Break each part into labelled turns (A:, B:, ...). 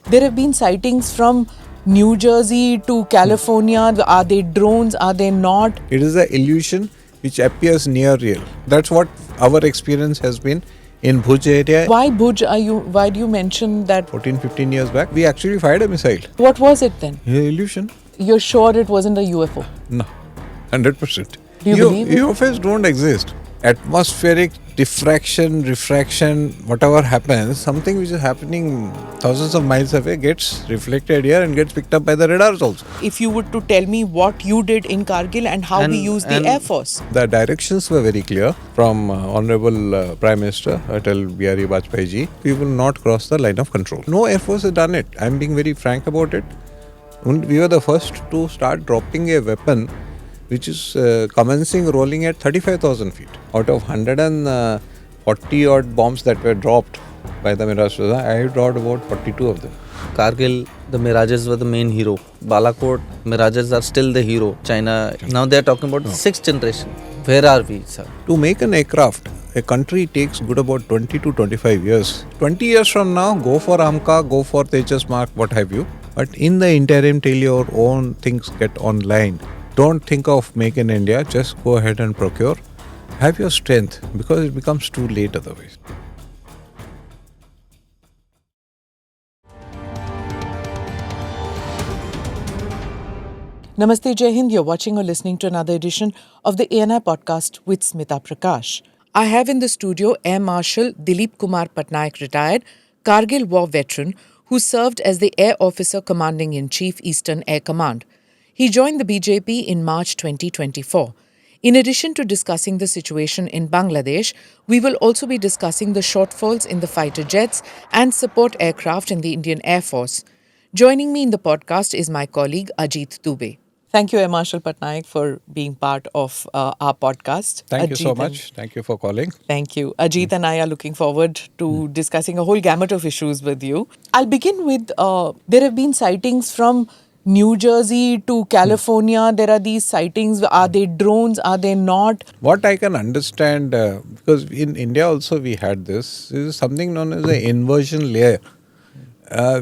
A: There have been sightings from New Jersey to California. Are they drones? Are they not?
B: It is an illusion which appears near real. That's what our experience has been in Bhuj area.
A: Why Bhuj why do you mention that?
B: 14-15 years back, we actually fired a missile.
A: What was it then?
B: Illusion?
A: You're sure it wasn't a UFO?
B: No, 100%.
A: Do you believe it?
B: UFOs don't exist. Atmospheric diffraction, refraction, whatever happens, something which is happening thousands of miles away gets reflected here and gets picked up by the radars also.
A: If you were to tell me what you did in Kargil and how we used the Air Force.
B: The directions were very clear from Honorable Prime Minister Atal Bihari Vajpayee ji. We will not cross the line of control. No Air Force has done it. I'm being very frank about it. We were the first to start dropping a weapon which is commencing rolling at 35,000 feet. Out of 140 odd bombs that were dropped by the Mirage, I dropped about 42 of them.
C: Kargil, the Mirages were the main hero. Balakot, Mirages are still the hero. China, now they are talking about sixth generation. Where are we, sir?
B: To make an aircraft, a country takes good about 20 to 25 years. 20 years from now, go for AMCA, go for Tejas Mark, what have you. But in the interim, till your own things get online, don't think of make in India, just go ahead and procure. Have your strength, because it becomes too late otherwise.
A: Namaste, Jai Hind. You're watching or listening to another edition of the ANI podcast with Smita Prakash. I have in the studio Air Marshal Dilip Kumar Patnaik, retired Kargil War veteran, who served as the Air Officer Commanding-in-Chief, Eastern Air Command. He joined the BJP in March 2024. In addition to discussing the situation in Bangladesh, we will also be discussing the shortfalls in the fighter jets and support aircraft in the Indian Air Force. Joining me in the podcast is my colleague Ajit Dubey. Thank you, Air Marshal Patnaik, for being part of our podcast.
B: Thank you so much. Thank you for calling.
A: Thank you. Ajit and I are looking forward to discussing a whole gamut of issues with you. I'll begin with, there have been sightings from New Jersey to California. There are these sightings. Are they drones? Are they not?
B: What I can understand, because in India also we had this is something known as the inversion layer,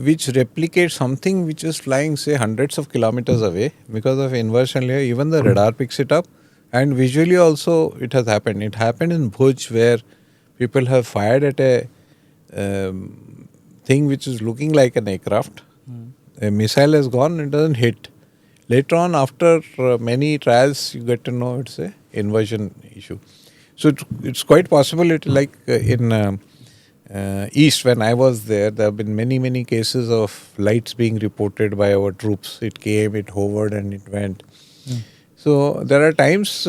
B: which replicates something which is flying, say, hundreds of kilometers away. Because of inversion layer, even the radar picks it up. And visually also it has happened. It happened in Bhuj, where people have fired at a thing which is looking like an aircraft. A missile has gone, it doesn't hit. Later on, after many trials, you get to know it's a inversion issue. So it's quite possible, in East, when I was there have been many cases of lights being reported by our troops. It came, it hovered and it went. So there are times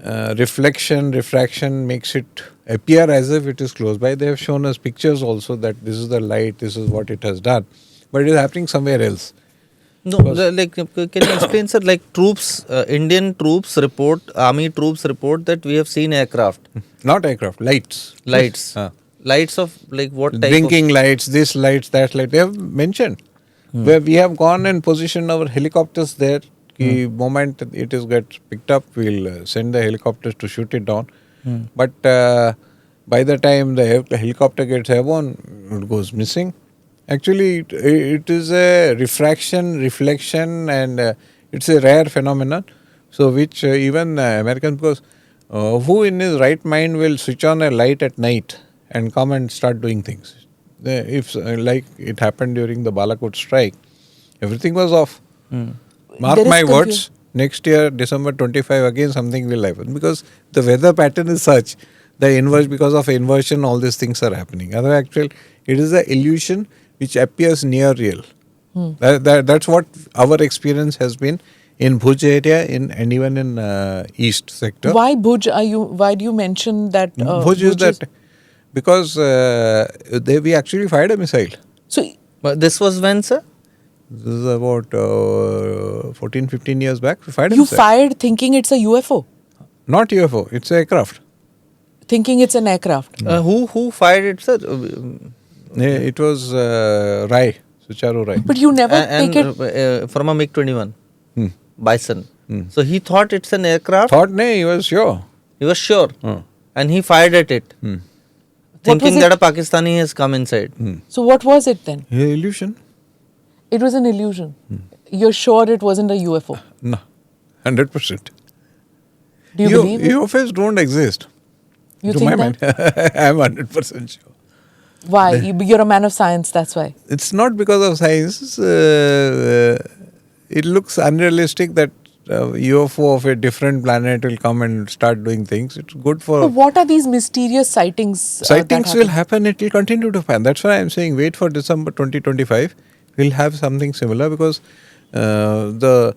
B: reflection, refraction makes it appear as if it is close by. They have shown us pictures also that this is the light, this is what it has done. But it is happening somewhere else.
C: No, can you explain, sir? Like troops, Indian troops report, army troops report that we have seen aircraft.
B: Not aircraft, lights.
C: Lights. Lights of like what type?
B: Blinking lights, this lights, that light. They have mentioned. Where we have gone and positioned our helicopters there. The moment it is gets picked up, we'll send the helicopters to shoot it down. But by the time the helicopter gets airborne, it goes missing. Actually, it is a reflection, and it's a rare phenomenon. So, which even Americans, because who in his right mind will switch on a light at night and come and start doing things? If like it happened during the Balakot strike, everything was off. Mark my words, next year, December 25, again something will happen. Because the weather pattern is such, because of inversion, all these things are happening. Otherwise, actually, it is an illusion which appears near real. That's what our experience has been in Bhuj area and even in East sector.
A: Why Bhuj? Why do you mention that?
B: Bhuj is that because we actually fired a missile.
A: So
C: this was when, sir?
B: This is about 14-15 years back. We fired a
A: you
B: missile.
A: fired thinking it's a UFO?
B: Not UFO, it's an aircraft.
A: Thinking it's an aircraft?
C: Who fired it, sir?
B: It was Rai, Sucharu Rai.
A: But you never take it
C: from a MiG-21, Bison. So he thought it's an aircraft.
B: He was sure.
C: He was sure, and he fired at it. thinking
A: it?
C: that a Pakistani has come inside.
A: So what was it then?
B: Illusion?
A: It was an illusion. You're sure it wasn't a UFO?
B: No, 100%.
A: Do you believe it?
B: UFOs don't exist.
A: You
B: To
A: think
B: my
A: that?
B: mind. I'm 100% sure.
A: Why? You're a man of science, that's why.
B: It's not because of science. It looks unrealistic that UFO of a different planet will come and start doing things. It's good for...
A: But what are these mysterious sightings?
B: Sightings will happen. It will continue to happen. That's why I'm saying wait for December 2025. We'll have something similar because the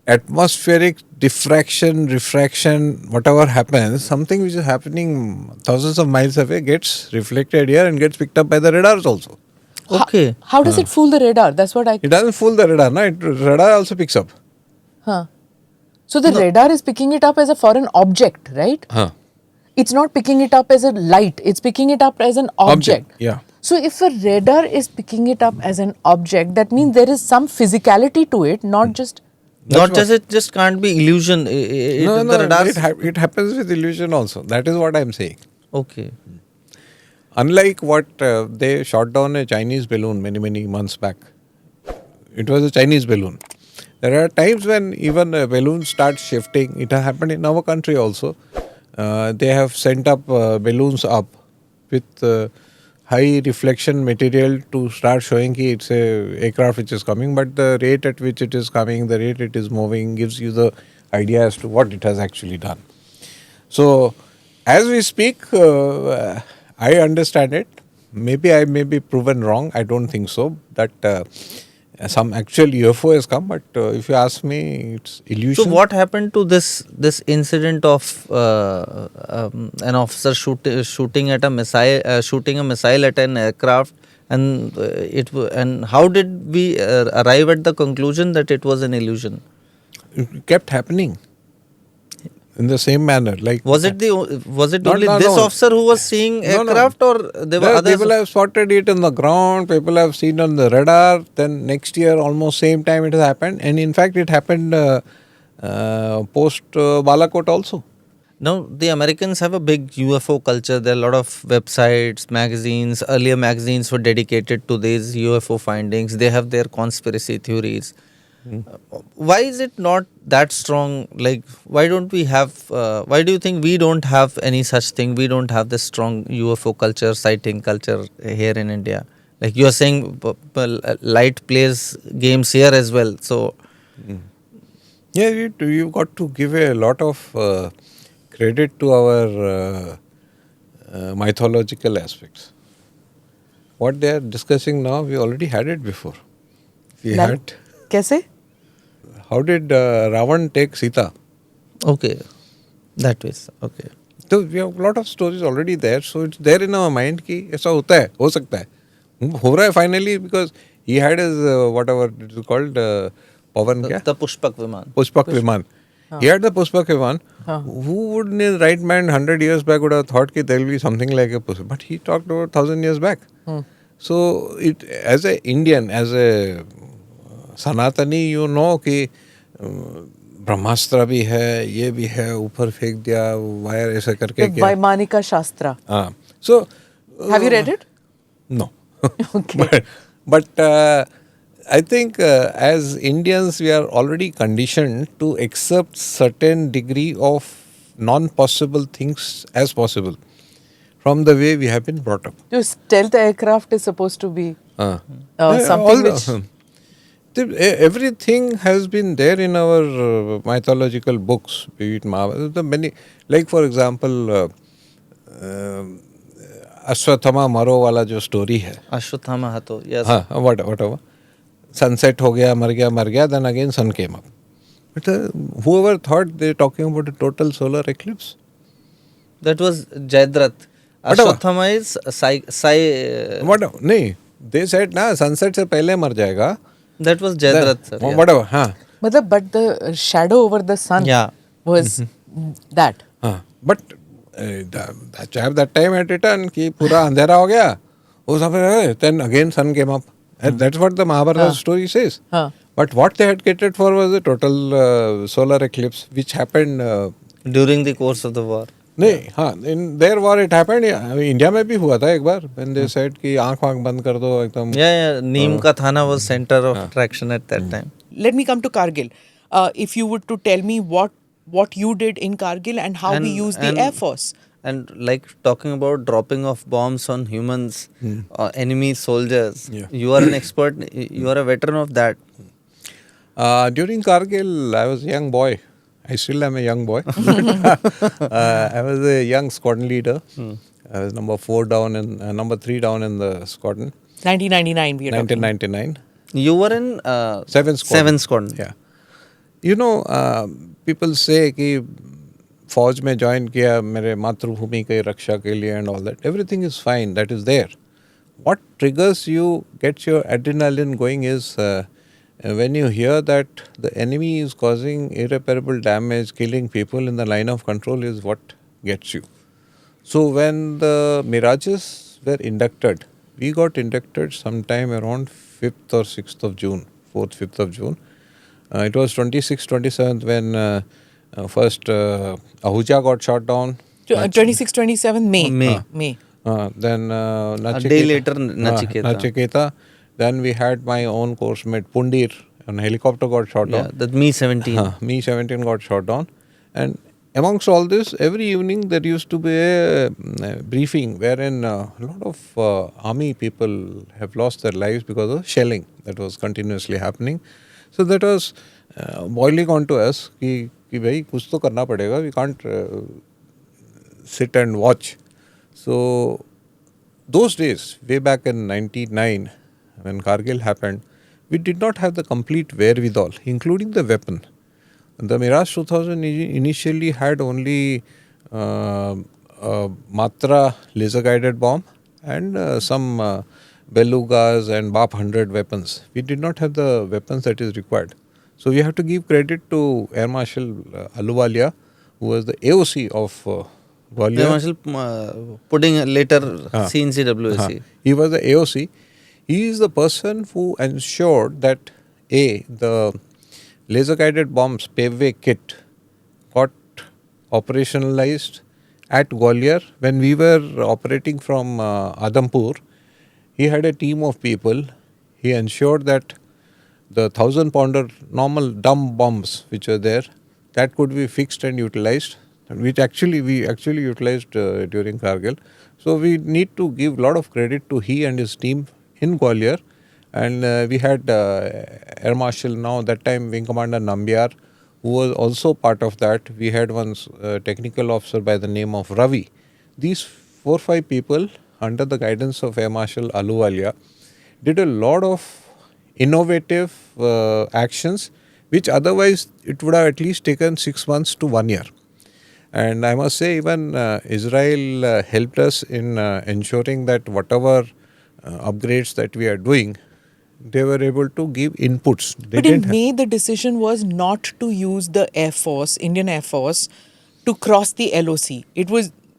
B: atmospheric diffraction, refraction, whatever happens, something which is happening thousands of miles away gets reflected here and gets picked up by the radars also.
C: Okay.
A: How does it fool the radar? That's what I...
B: It doesn't fool the radar, no? Radar also picks up.
A: Huh. So the radar is picking it up as a foreign object, right?
B: Huh.
A: It's not picking it up as a light. It's picking it up as an object.
B: Yeah.
A: So if a radar is picking it up as an object, that means there is some physicality to it, not just...
C: Not just it just can't be illusion.
B: No,
C: The radars.
B: it happens with illusion also. That is what I'm saying.
C: Okay.
B: Unlike what they shot down a Chinese balloon many months back. It was a Chinese balloon. There are times when even a balloon starts shifting. It has happened in our country also. They have sent up balloons up with high reflection material to start showing that it's a aircraft which is coming, but the rate at which it is coming, the rate it is moving gives you the idea as to what it has actually done. So, as we speak, I understand it. Maybe I may be proven wrong. I don't think so. That some actual UFO has come, but if you ask me, it's illusion.
C: So what happened to this incident of an officer shooting at a missile, shooting a missile at an aircraft, and and how did we arrive at the conclusion that it was an illusion?
B: It kept happening in the same manner. Like
C: Was it only
B: no,
C: this
B: no.
C: officer who was seeing aircraft, or there were others?
B: People have spotted it on the ground, people have seen on the radar, then next year almost same time it has happened, and in fact it happened post Balakot also.
C: Now, the Americans have a big UFO culture. There are a lot of websites, magazines. Earlier magazines were dedicated to these UFO findings. They have their conspiracy theories. Why is it not that strong? Like, why don't we have, why do you think we don't have any such thing? We don't have this strong UFO culture, sighting culture here in India. Like you are saying, light plays games here as well. So,
B: Yeah, you've got to give a lot of credit to our mythological aspects. What they are discussing now, we already had it before. We had...
A: Kaise?
B: How did Ravan take Sita?
C: okay, that way. Okay.
B: So we have a lot of stories already there. So it's there in our mind कि ऐसा होता है, हो सकता है. हो रहा है finally because he had his whatever it is called Pavan क्या?
C: The Pushpak Viman.
B: Pushpak Viman. He had the Pushpak Viman. Who would in his right mind 100 years back would have thought that there will be something like a Pushpak? But he talked about 1,000 years back. So it as a Indian, as a Sanatani, you know कि ब्रह्मास्त्र भी है, ये भी है, ऊपर फेंक दिया, wire ऐसा करके
A: The Vaimanika Shastra.
B: So
A: Have you read it?
B: No.
A: Okay.
B: But I think as Indians, we are already conditioned to accept certain degree of non-possible things as possible from the way we have been brought up.
A: Your stealth aircraft is supposed to be
B: All
A: something
B: the- everything has been there in our mythological books, be it Mahabharata, the many, like for example, Ashwatthama मरो वाला जो story है,
C: Ashwatthama Hatho, yes.
B: हाँ whatever, sunset हो गया, मर गया, then again sun came up. But whoever thought they're talking about a total solar eclipse?
C: That was Jayadrat.
B: Whatever.
C: Ashwatthama is Sai.
B: Whatever, नहीं, they said ना sunset से पहले मर जाएगा.
C: That was Jayadrat, sir. Yeah.
B: Whatever, हाँ.
A: but the shadow over the sun
C: Yeah.
A: was that.
B: But that time had written कि पूरा अंधेरा हो गया, वो सब, then again sun came up. And that's what the Mahabharata story says. But what they had catered for was a total solar eclipse which happened
C: During the course of the war.
B: नहीं हाँ in their war it happened India में भी हुआ था एक बार when they said कि आंख बंद कर दो एकदम
C: Neem ka Thana was center of attraction at that time.
A: Let me come to Kargil. If you would to tell me what you did in Kargil and how we used the Air Force.
C: And like talking about dropping of bombs on humans, enemy soldiers,
B: Yeah.
C: you are an expert, you are a veteran of that.
B: During Kargil I was a young boy. I still am a young boy. I was a young squadron leader. I was number 4 down and number 3 down in the squadron.
A: 1999 we are talking.
B: 1999.
C: You were in
B: 7th squadron.
C: 7th squadron.
B: Yeah. You know, people say कि फौज में join किया मेरे मातृभूमि के रक्षा के लिए and all that everything is fine that is there what triggers you gets your adrenaline going is when you hear that the enemy is causing irreparable damage, killing people in the line of control is what gets you. So when the Mirages were inducted, we got inducted sometime around 5th or 6th of June, 4th, 5th of June. It was 26th, 27th when first Ahuja got shot down.
A: 26, 27 May. May.
B: Then
C: A day later, Nachiketa.
B: Nachiketa. Then we had my own course mate Pundir, and helicopter got shot down.
C: The Me-17.
B: Me-17 got shot down. And amongst all this, every evening there used to be a briefing wherein a lot of army people have lost their lives because of shelling that was continuously happening. So that was boiling on to us कि भाई कुछ तो करना पड़ेगा. We can't sit and watch. So those days, way back in 99, when Kargil happened, we did not have the complete wherewithal, including the weapon. The Mirage 2000 initially had only a Matra laser-guided bomb and some Belugas and BAP 100 weapons. We did not have the weapons that is required. So we have to give credit to Air Marshal Ahluwalia, who was the AOC of Gwalior.
C: Air Marshal putting later CNCWSC.
B: He was the AOC. He is the person who ensured that the laser-guided bombs paveway kit got operationalized at Gwalior. When we were operating from Adampur, he had a team of people. He ensured that the 1,000-pounder normal dumb bombs which were there, that could be fixed and utilized, which we actually utilized during Kargil. So we need to give a lot of credit to he and his team in Gwalior. And we had Air Marshal, now that time Wing Commander Nambiar, who was also part of that. We had one technical officer by the name of Ravi. These 4-5 people, under the guidance of Air Marshal Ahluwalia, did a lot of innovative actions, which otherwise it would have at least taken 6 months to 1 year. And I must say, even Israel helped us in ensuring that whatever upgrades that we are doing, they were able to give inputs.
A: But in May, the decision was not to use the Air Force, Indian Air Force, to cross the LOC.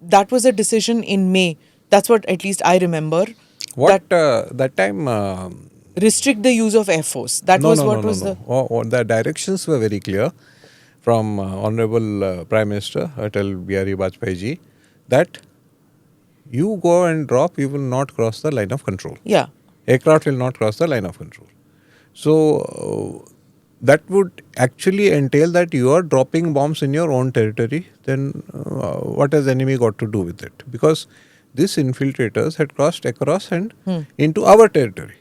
A: That was a decision in May. That's what at least I remember.
B: That time
A: restrict the use of Air Force. That was what was the...
B: The directions were very clear from Honorable Prime Minister Atal Bihari Vajpayee ji, that you go and drop, you will not cross the line of control.
A: Yeah.
B: Aircraft will not cross the line of control. So that would actually entail that you are dropping bombs in your own territory. Then what has enemy got to do with it? Because these infiltrators had crossed across and into our territory.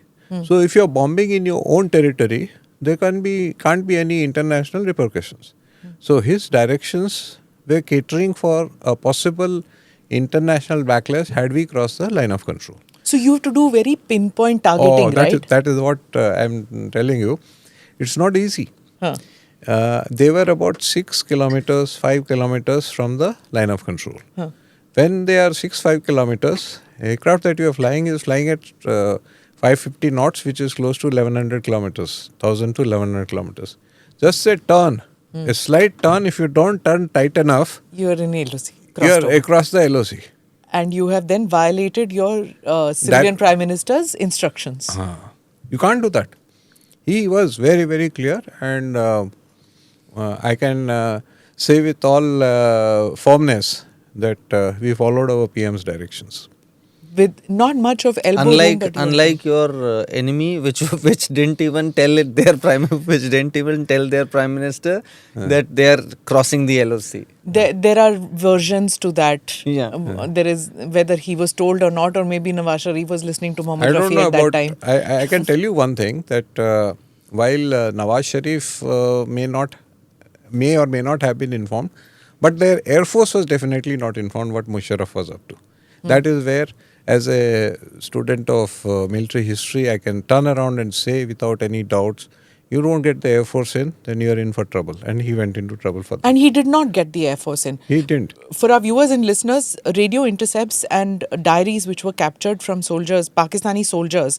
B: So if you are bombing in your own territory, there can't be any international repercussions. So his directions were catering for a possible international backlash had we crossed the line of control.
A: So you have to do very pinpoint targeting, right?
B: That is what I'm telling you. It's not easy. They were about 6 kilometers, 5 kilometers from the line of control. When they are 5 kilometers, aircraft that you are flying is flying at 550 knots, which is close to 1100 kilometers, 1000 to 1100 kilometers. Just a turn, a slight turn, if you don't turn tight enough,
A: you are in LOC.
B: You are across the LOC.
A: And you have then violated your civilian Prime Minister's instructions.
B: You can't do that. He was very, very clear, and I can say with all firmness that we followed our PM's directions.
A: With not much of elbow room, but
C: Unlike your enemy, which didn't even tell their prime minister that they are crossing the LOC.
A: there are versions to that.
C: Yeah.
A: There is whether he was told or not, or maybe Nawaz Sharif was listening to
B: I
A: Mohammad
B: don't
A: Rafi
B: know
A: at that
B: about.
A: time.
B: I can tell you one thing that while Nawaz Sharif may or may not have been informed, but their Air Force was definitely not informed what Musharraf was up to. That is where, as a student of military history, I can turn around and say without any doubts, you don't get the Air Force in, then you are in for trouble. And he went into trouble for that.
A: And he did not get the Air Force in.
B: He didn't.
A: For our viewers and listeners, radio intercepts and diaries which were captured from soldiers, Pakistani soldiers,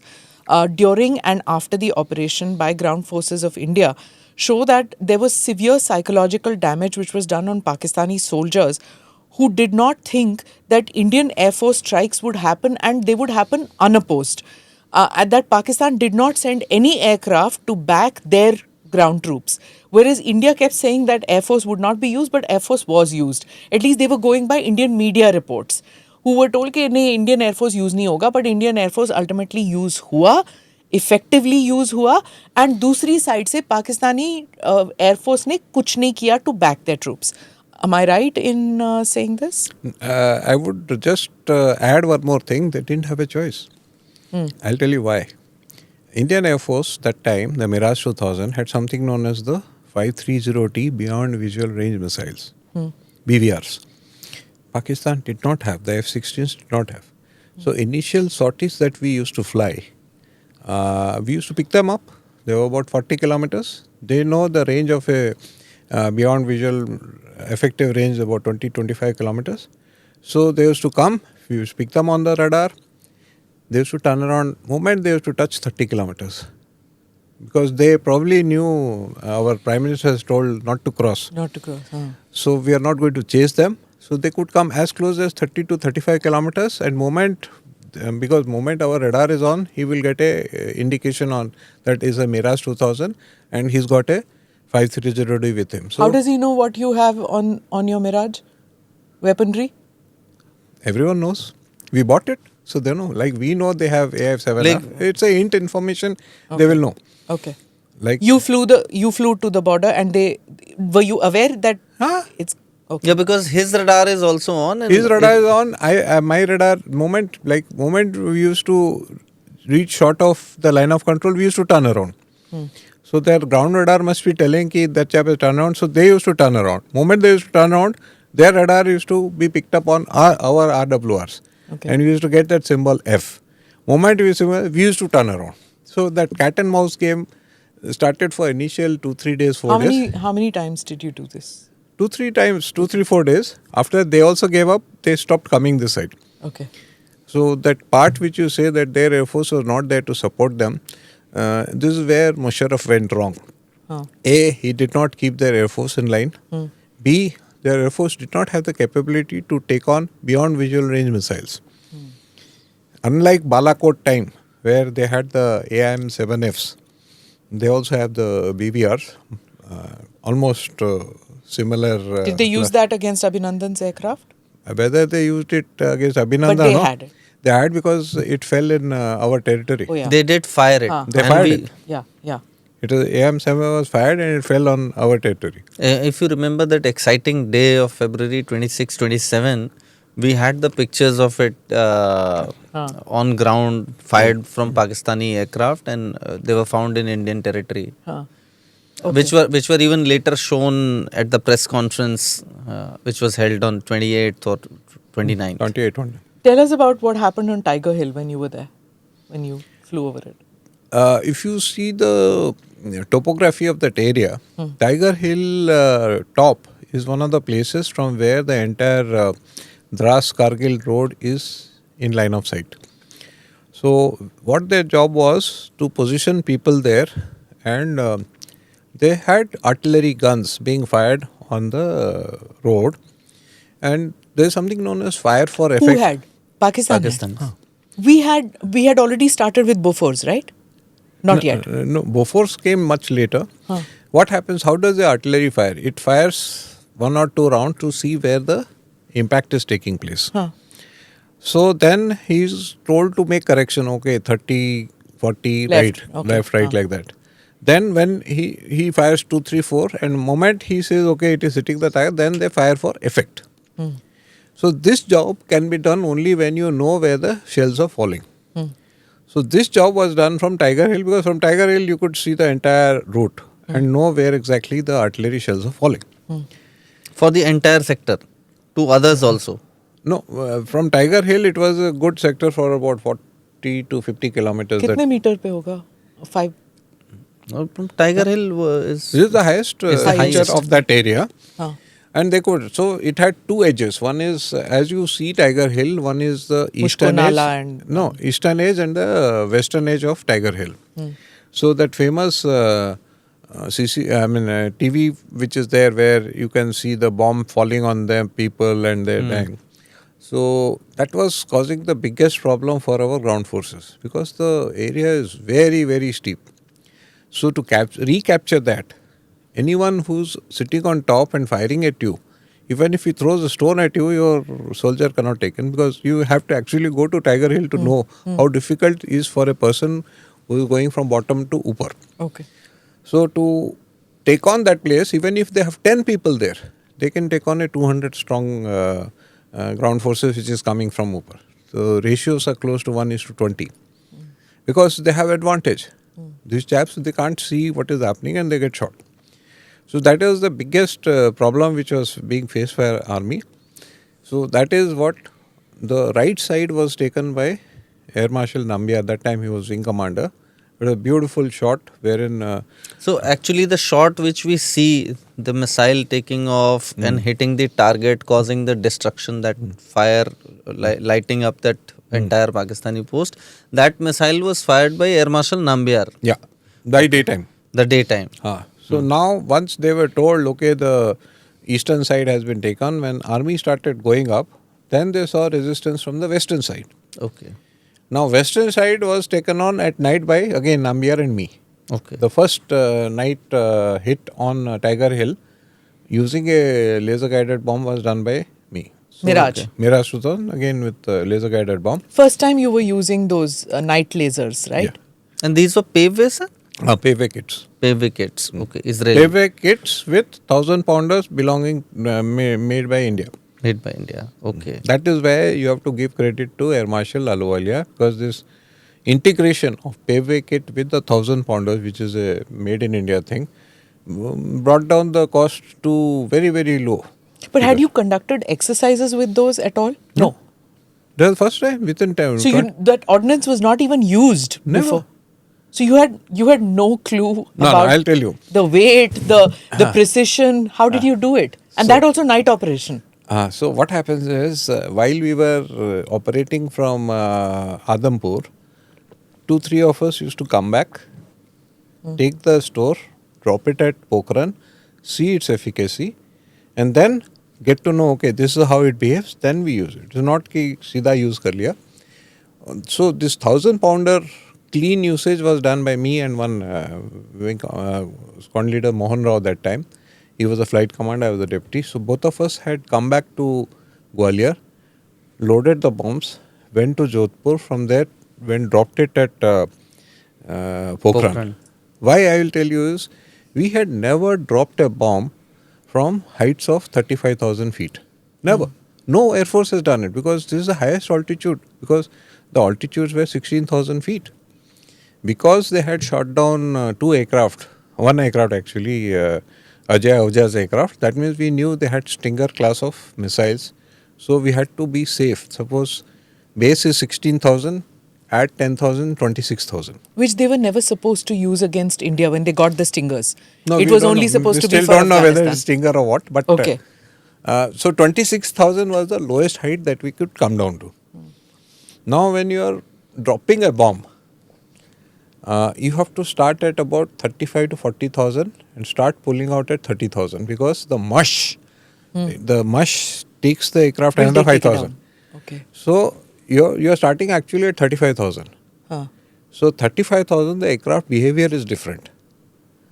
A: during and after the operation by ground forces of India show that there was severe psychological damage which was done on Pakistani soldiers who did not think that Indian Air Force strikes would happen and they would happen unopposed. At that, Pakistan did not send any aircraft to back their ground troops. Whereas India kept saying that Air Force would not be used, but Air Force was used. At least they were going by Indian media reports, who were told that Indian Air Force use nahi hoga, but Indian Air Force ultimately use hua, effectively use hua, and दूसरी side से Pakistani Air Force ने कुछ नहीं किया to back their troops. Am I right in saying this?
B: I would just add one more thing. They didn't have a choice. I'll tell you why. Indian Air Force that time, the Mirage 2000, had something known as the 530T Beyond Visual Range Missiles, BVRs. Pakistan did not have, the F-16s did not have. So initial sorties that we used to fly, we used to pick them up. They were about 40 kilometers. They know the range of a beyond visual effective range about 20-25 kilometers. So they used to come, we used to pick them on the radar. They used to turn around, moment they used to touch 30 kilometers. Because they probably knew our Prime Minister has told not to cross.
A: Not to cross.
B: So we are not going to chase them. So they could come as close as 30 to 35 kilometers and because moment our radar is on, he will get a indication on that is a Mirage 2000 and he's got a 530D with him. So
A: how does he know what you have on your Mirage? Weaponry?
B: Everyone knows. We bought it. So they know. Like we know they have AF-7. It's a hint information. Okay. They will know.
A: Okay.
B: Like
A: you flew to the border and were you aware that it's okay?
C: Yeah, because his radar is also on. And
B: his radar is on. My radar moment we used to reach short of the line of control, we used to turn around. So their ground radar must be telling that chap is turn around. So they used to turn around. Moment they used to turn around, their radar used to be picked up on our RWRs. Okay. And we used to get that symbol F. Moment we used to turn around. So that cat and mouse game started for initial 2-3 days, 4 days.
A: How many times did you do this?
B: 2-3 times, 2-3-4 days. After they also gave up, they stopped coming this side.
A: Okay.
B: So that part which you say that their Air Force was not there to support them, this is where Musharraf went wrong. A, he did not keep their Air Force in line. B, their Air Force did not have the capability to take on beyond visual range missiles. Unlike Balakot time, where they had the AIM-7Fs, they also have the BVRs, almost similar.
A: Did they use that against Abhinandan's aircraft?
B: Whether they used it against Abhinandan,
A: but they had it.
B: They had because it fell in our territory.
A: Oh, yeah.
C: They did fire it.
B: They fired it.
A: Yeah.
B: It was AIM-7 was fired and it fell on our territory.
C: If you remember that exciting day of February 26, 27, we had the pictures of it on ground, fired from Pakistani aircraft, and they were found in Indian territory. Okay. Which were even later shown at the press conference, which was held on 28th or 29th.
B: 28th.
A: Tell us about what happened on Tiger Hill when you were there, when you flew over it.
B: If you see the topography of that area, Tiger Hill top is one of the places from where the entire Dras Kargil road is in line of sight. So what their job was to position people there, and they had artillery guns being fired on the road, and there is something known as fire for effect.
A: Who had? Pakistan. We had already started with Bofors, right? Not yet.
B: No, Bofors came much later. What happens? How does the artillery fire? It fires 1 or 2 rounds to see where the impact is taking place.
A: Huh.
B: So then he's told to make correction, okay, 30, 40,
A: Left,
B: right,
A: okay.
B: left, right, like that. Then when he fires 2, 3, 4, and moment he says, okay, it is hitting the tire, then they fire for effect. So this job can be done only when you know where the shells are falling. So this job was done from Tiger Hill, because from Tiger Hill you could see the entire route and know where exactly the artillery shells are falling.
C: For the entire sector, to others also.
B: No, from Tiger Hill it was a good sector for about 40 to 50 kilometers.
A: कितने metre पे होगा? 5.
C: From Tiger Hill is...
B: This is the highest
C: It's the
B: feature
C: highest.
B: of that area.
A: Huh.
B: And they could, so it had two edges. One is, as you see Tiger Hill, one is the eastern edge.
A: Nala and
B: No, eastern edge and the western edge of Tiger Hill. So that famous TV which is there, where you can see the bomb falling on the people and they're dying. So that was causing the biggest problem for our ground forces, because the area is very, very steep. So to recapture that, anyone who's sitting on top and firing at you, even if he throws a stone at you, your soldier cannot take it, because you have to actually go to Tiger Hill to know how difficult it is for a person who is going from bottom to upper.
A: Okay.
B: So to take on that place, even if they have 10 people there, they can take on a 200 strong ground forces which is coming from upper. So ratios are close to 1:20, because they have advantage. These chaps, they can't see what is happening and they get shot. So that is the biggest problem which was being faced by our army. So that is what the right side was taken by Air Marshal Nambiar. At that time he was wing commander. It was a beautiful shot wherein...
C: So actually the shot which we see, the missile taking off and hitting the target, causing the destruction, that fire lighting up that entire Pakistani post, that missile was fired by Air Marshal Nambiar.
B: yeah, by daytime.
C: The daytime.
B: So now once they were told, okay, the eastern side has been taken, when army started going up, then they saw resistance from the western side.
C: Okay.
B: Now western side was taken on at night by, again, Nambiar and me.
C: Okay.
B: The first night hit on Tiger Hill using a laser guided bomb was done by me. So,
A: Mirage.
B: Mirage 2000, again with laser guided bomb.
A: First time you were using those night lasers, right?
B: Yeah.
C: And these were paveway, sir?
B: Paveway kits.
C: Paveway kits. Okay. Israeli.
B: Paveway kits with 1,000 pounders belonging, made by India.
C: Made by India. Okay.
B: That is where you have to give credit to Air Marshal Ahluwalia, because this integration of paveway kit with the 1,000 pounders, which is a made in India thing, brought down the cost to very, very low.
A: But had you conducted exercises with those at all? No.
B: That was the first time within time.
A: So that ordnance was not even used
B: Never.
A: before. So you had no clue about
B: I'll tell you.
A: the weight, the precision. How did you do it? And that also night operation.
B: So what happens is, while we were operating from Adampur, 2-3 of us used to come back, take the store, drop it at Pokhran, see its efficacy, and then get to know, okay, this is how it behaves, then we use it. It's not ki seedha use kar liya. So this 1,000 pounder clean usage was done by me and one squadron leader, Mohan Rao, that time. He was a flight commander, I was a deputy. So both of us had come back to Gwalior, loaded the bombs, went to Jodhpur, from there dropped it at Pokhran. Why I will tell you is, we had never dropped a bomb from heights of 35,000 feet. Never. No Air Force has done it, because this is the highest altitude, because the altitudes were 16,000 feet. Because they had shot down one aircraft actually, Ajay Ahuja's aircraft, that means we knew they had Stinger class of missiles. So we had to be safe. Suppose base is 16,000, add 10,000, 26,000.
A: Which they were never supposed to use against India when they got the Stingers.
B: No,
A: it
B: we
A: was
B: don't
A: only
B: know.
A: supposed to be
B: We
A: for
B: still don't know whether
A: Afghanistan.
B: it's Stinger or what. But
A: Okay.
B: So 26,000 was the lowest height that we could come down to. Now when you are dropping a bomb, you have to start at about 35 to 40,000 and start pulling out at 30,000, because the mush takes the aircraft
A: Will
B: another
A: they take it
B: 5,000.
A: down? Okay.
B: So you're starting actually at 35,000.
A: Huh.
B: So 35,000, the aircraft behavior is different.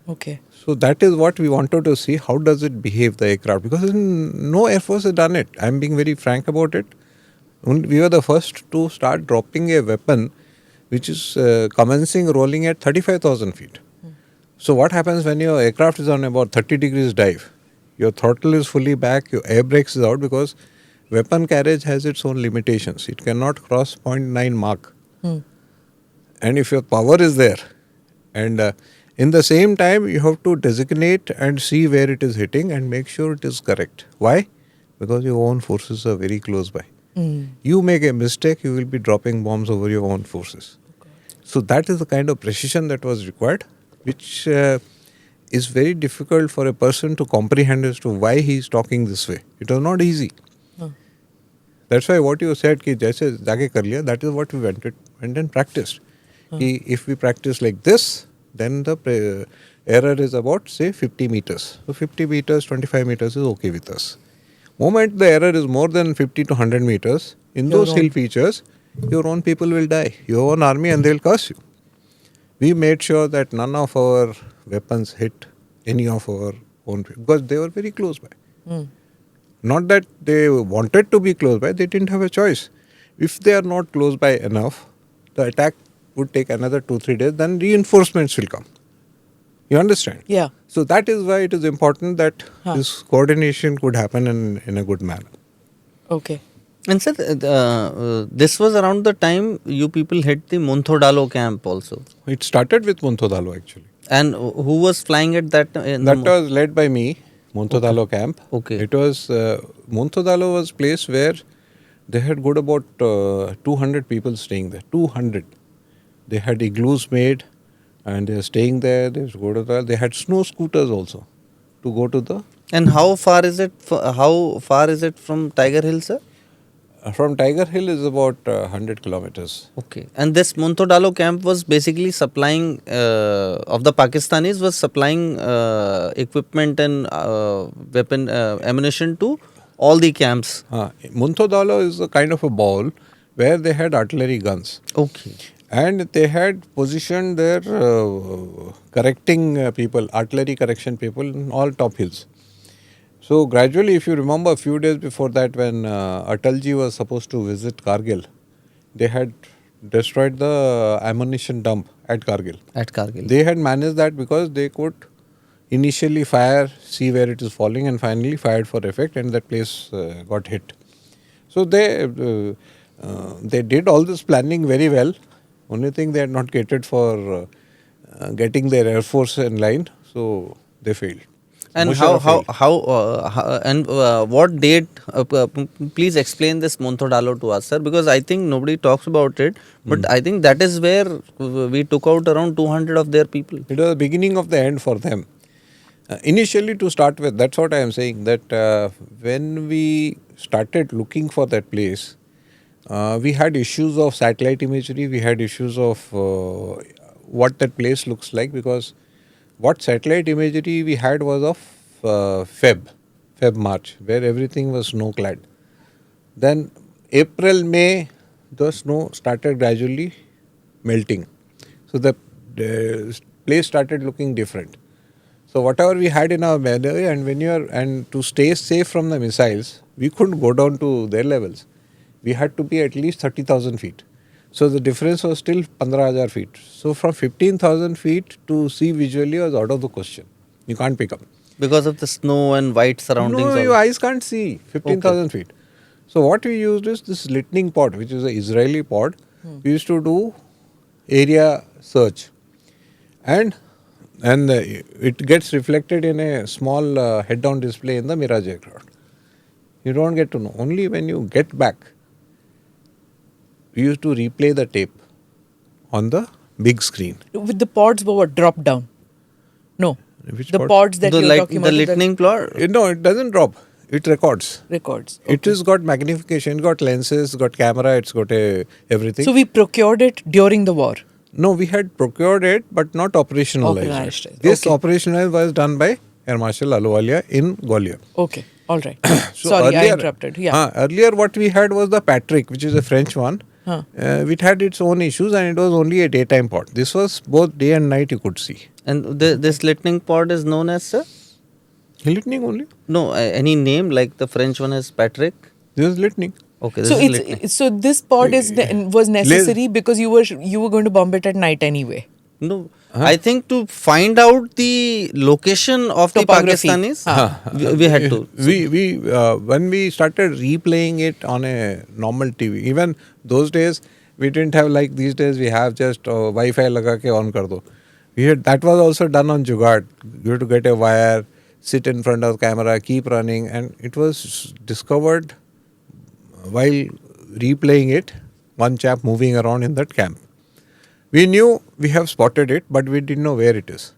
A: Okay.
B: So that is what we wanted to see. How does it behave, the aircraft? Because no Air Force has done it. I'm being very frank about it. We were the first to start dropping a weapon which is commencing rolling at 35,000 feet. So what happens when your aircraft is on about 30 degrees dive? Your throttle is fully back, your air brakes is out, because weapon carriage has its own limitations. It cannot cross 0.9 Mach. And if your power is there, and in the same time you have to designate and see where it is hitting and make sure it is correct. Why? Because your own forces are very close by. You make a mistake, you will be dropping bombs over your own forces. So that is the kind of precision that was required, which is very difficult for a person to comprehend as to why he is talking this way. It was not easy. That's why what you said, ki jaise jaake kar liya, that is what we went and practiced. Ki if we practice like this, then the error is about, say, 50 meters. So 50 meters, 25 meters is okay with us. Moment the error is more than 50 to 100 meters, in those hill features, your own people will die, your own army, and they will curse you. We made sure that none of our weapons hit any of our own people, because they were very close by. Not that they wanted to be close by, they didn't have a choice. If they are not close by enough, the attack would take another 2-3 days, then reinforcements will come. You understand?
A: Yeah.
B: So that is why it is important that this coordination could happen in a good manner.
A: Okay.
C: And sir, this was around the time you people hit the Muntho Dhalo camp also.
B: It started with Muntho Dhalo actually.
C: And who was flying at that?
B: That was led by me, Muntho Dhalo camp.
C: Okay.
B: It was, Muntho Dhalo was a place where they had good about 200 people staying there. 200. They had igloos made and they were staying there. They had snow scooters also to go to the...
C: And how far is it? How far is it from Tiger Hill, sir?
B: From Tiger Hill is about 100 kilometers.
C: Okay. And this Muntho Dhalo camp was basically supplying, of the Pakistanis, was supplying equipment and weapon, ammunition to all the camps.
B: Muntho Dhalo is a kind of a ball where they had artillery guns.
C: Okay.
B: And they had positioned their correcting people, artillery correction people in all top hills. So gradually, if you remember a few days before that, when Atalji was supposed to visit Kargil, they had destroyed the ammunition dump at Kargil.
C: At Kargil.
B: They had managed that because they could initially fire, see where it is falling, and finally fired for effect, and that place got hit. So they did all this planning very well. Only thing they had not catered for getting their air force in line, so they failed.
C: And what date? Please explain this Muntho Dhalo to us, sir, because I think nobody talks about it. But I think that is where we took out around 200 of their people.
B: It was the beginning of the end for them. Initially, to start with, that's what I am saying. That when we started looking for that place, we had issues of satellite imagery. We had issues of what that place looks like, because what satellite imagery we had was of Feb March, where everything was snow clad. Then April, May, the snow started gradually melting. So the place started looking different. So whatever we had in our memory, and to stay safe from the missiles, we couldn't go down to their levels. We had to be at least 30,000 feet. So the difference was still 15,000 feet. So from 15,000 feet to see visually was out of the question. You can't pick up.
C: Because of the snow and white surroundings.
B: No, your eyes can't see 15,000 feet. So what we used is this lightning pod, which is an Israeli pod. We used to do area search. And it gets reflected in a small head-down display in the Mirage aircraft. You don't get to know. Only when you get back, we used to replay the tape on the big screen.
A: With the pods were drop down? No.
B: Which
A: the
B: pod?
A: pods that you're talking about.
C: The lightning plot?
B: No, it doesn't drop. It records.
A: Records. Okay.
B: It has got magnification, got lenses, got camera, it's got everything.
A: So we procured it during the war?
B: No, we had procured it, but not operationalized. This operationalized was done by Air Marshal Ahluwalia in Gwalior.
A: Okay, all right.
B: So
A: Sorry,
B: earlier,
A: I interrupted. Yeah.
B: Earlier what we had was the Patrick, which is a French one. It had its own issues, and it was only a daytime pod. This was both day and night you could see.
C: And this lightning pod is known as, sir?
B: Lightning only.
C: No, any name like the French one is Patrick?
B: This is lightning.
C: Okay, this
A: So
C: is lightning.
A: so this pod was necessary because you were going to bomb it at night anyway.
C: No, I think to find out the location of the
A: Topography.
C: Pakistanis, we had to.
B: We when we started replaying it on a normal TV, even those days we didn't have like these days we have just Wi-Fi laga ke on kar do. That was also done on Jugaad. You had to get a wire, sit in front of the camera, keep running, and it was discovered while replaying it. One chap moving around in that camp. We knew we have spotted it, but we didn't know where it is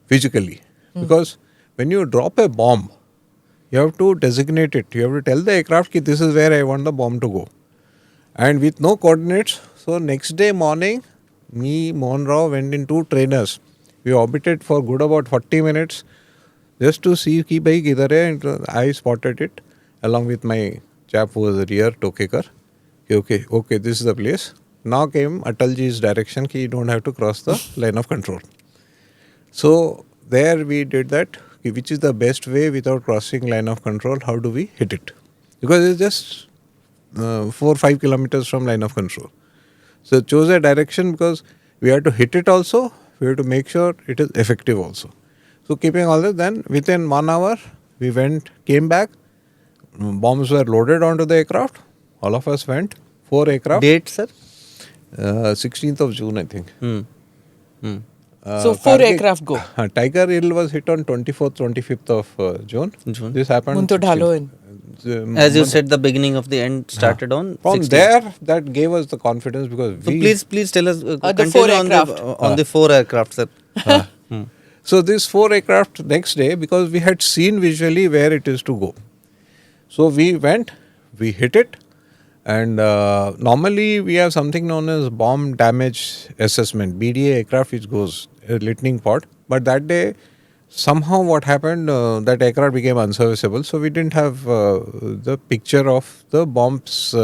B: physically. Because when you drop a bomb, you have to designate it. You have to tell the aircraft that this is where I want the bomb to go. And with no coordinates, so next day morning, me, Mohan Rao went in 2 trainers. We orbited for good about 40 minutes just to see ki bhai kidhar hai. And I spotted it along with my chap who was a rear Tokekar. Okay, this is the place. Now came Atalji's direction ki you don't have to cross the line of control. So there we did that, which is the best way without crossing line of control, how do we hit it? Because it's just 4-5 kilometers from line of control. So chose a direction because we had to hit it also, we had to make sure it is effective also. So keeping all that, then within 1 hour, we came back, bombs were loaded onto the aircraft, all of us went, 4 aircraft.
C: Date, sir?
B: 16th of June, I think.
A: So 4 aircraft go.
B: Tiger Hill was hit on 24th, 25th of June. This happened.
A: Muntho, Dhalo and
C: As you said, the beginning of the end started on
B: from
C: 16th.
B: there, that gave us the confidence because
C: So
B: we...
C: please tell us,
A: the
C: continue
A: 4
C: on
A: aircraft.
C: on the 4 aircraft, sir.
B: So these 4 aircraft next day, because we had seen visually where it is to go. So we went, we hit it, and normally we have something known as bomb damage assessment, BDA aircraft which goes, a lightning pod. But that day, somehow what happened, that aircraft became unserviceable. So we didn't have the picture of the bombs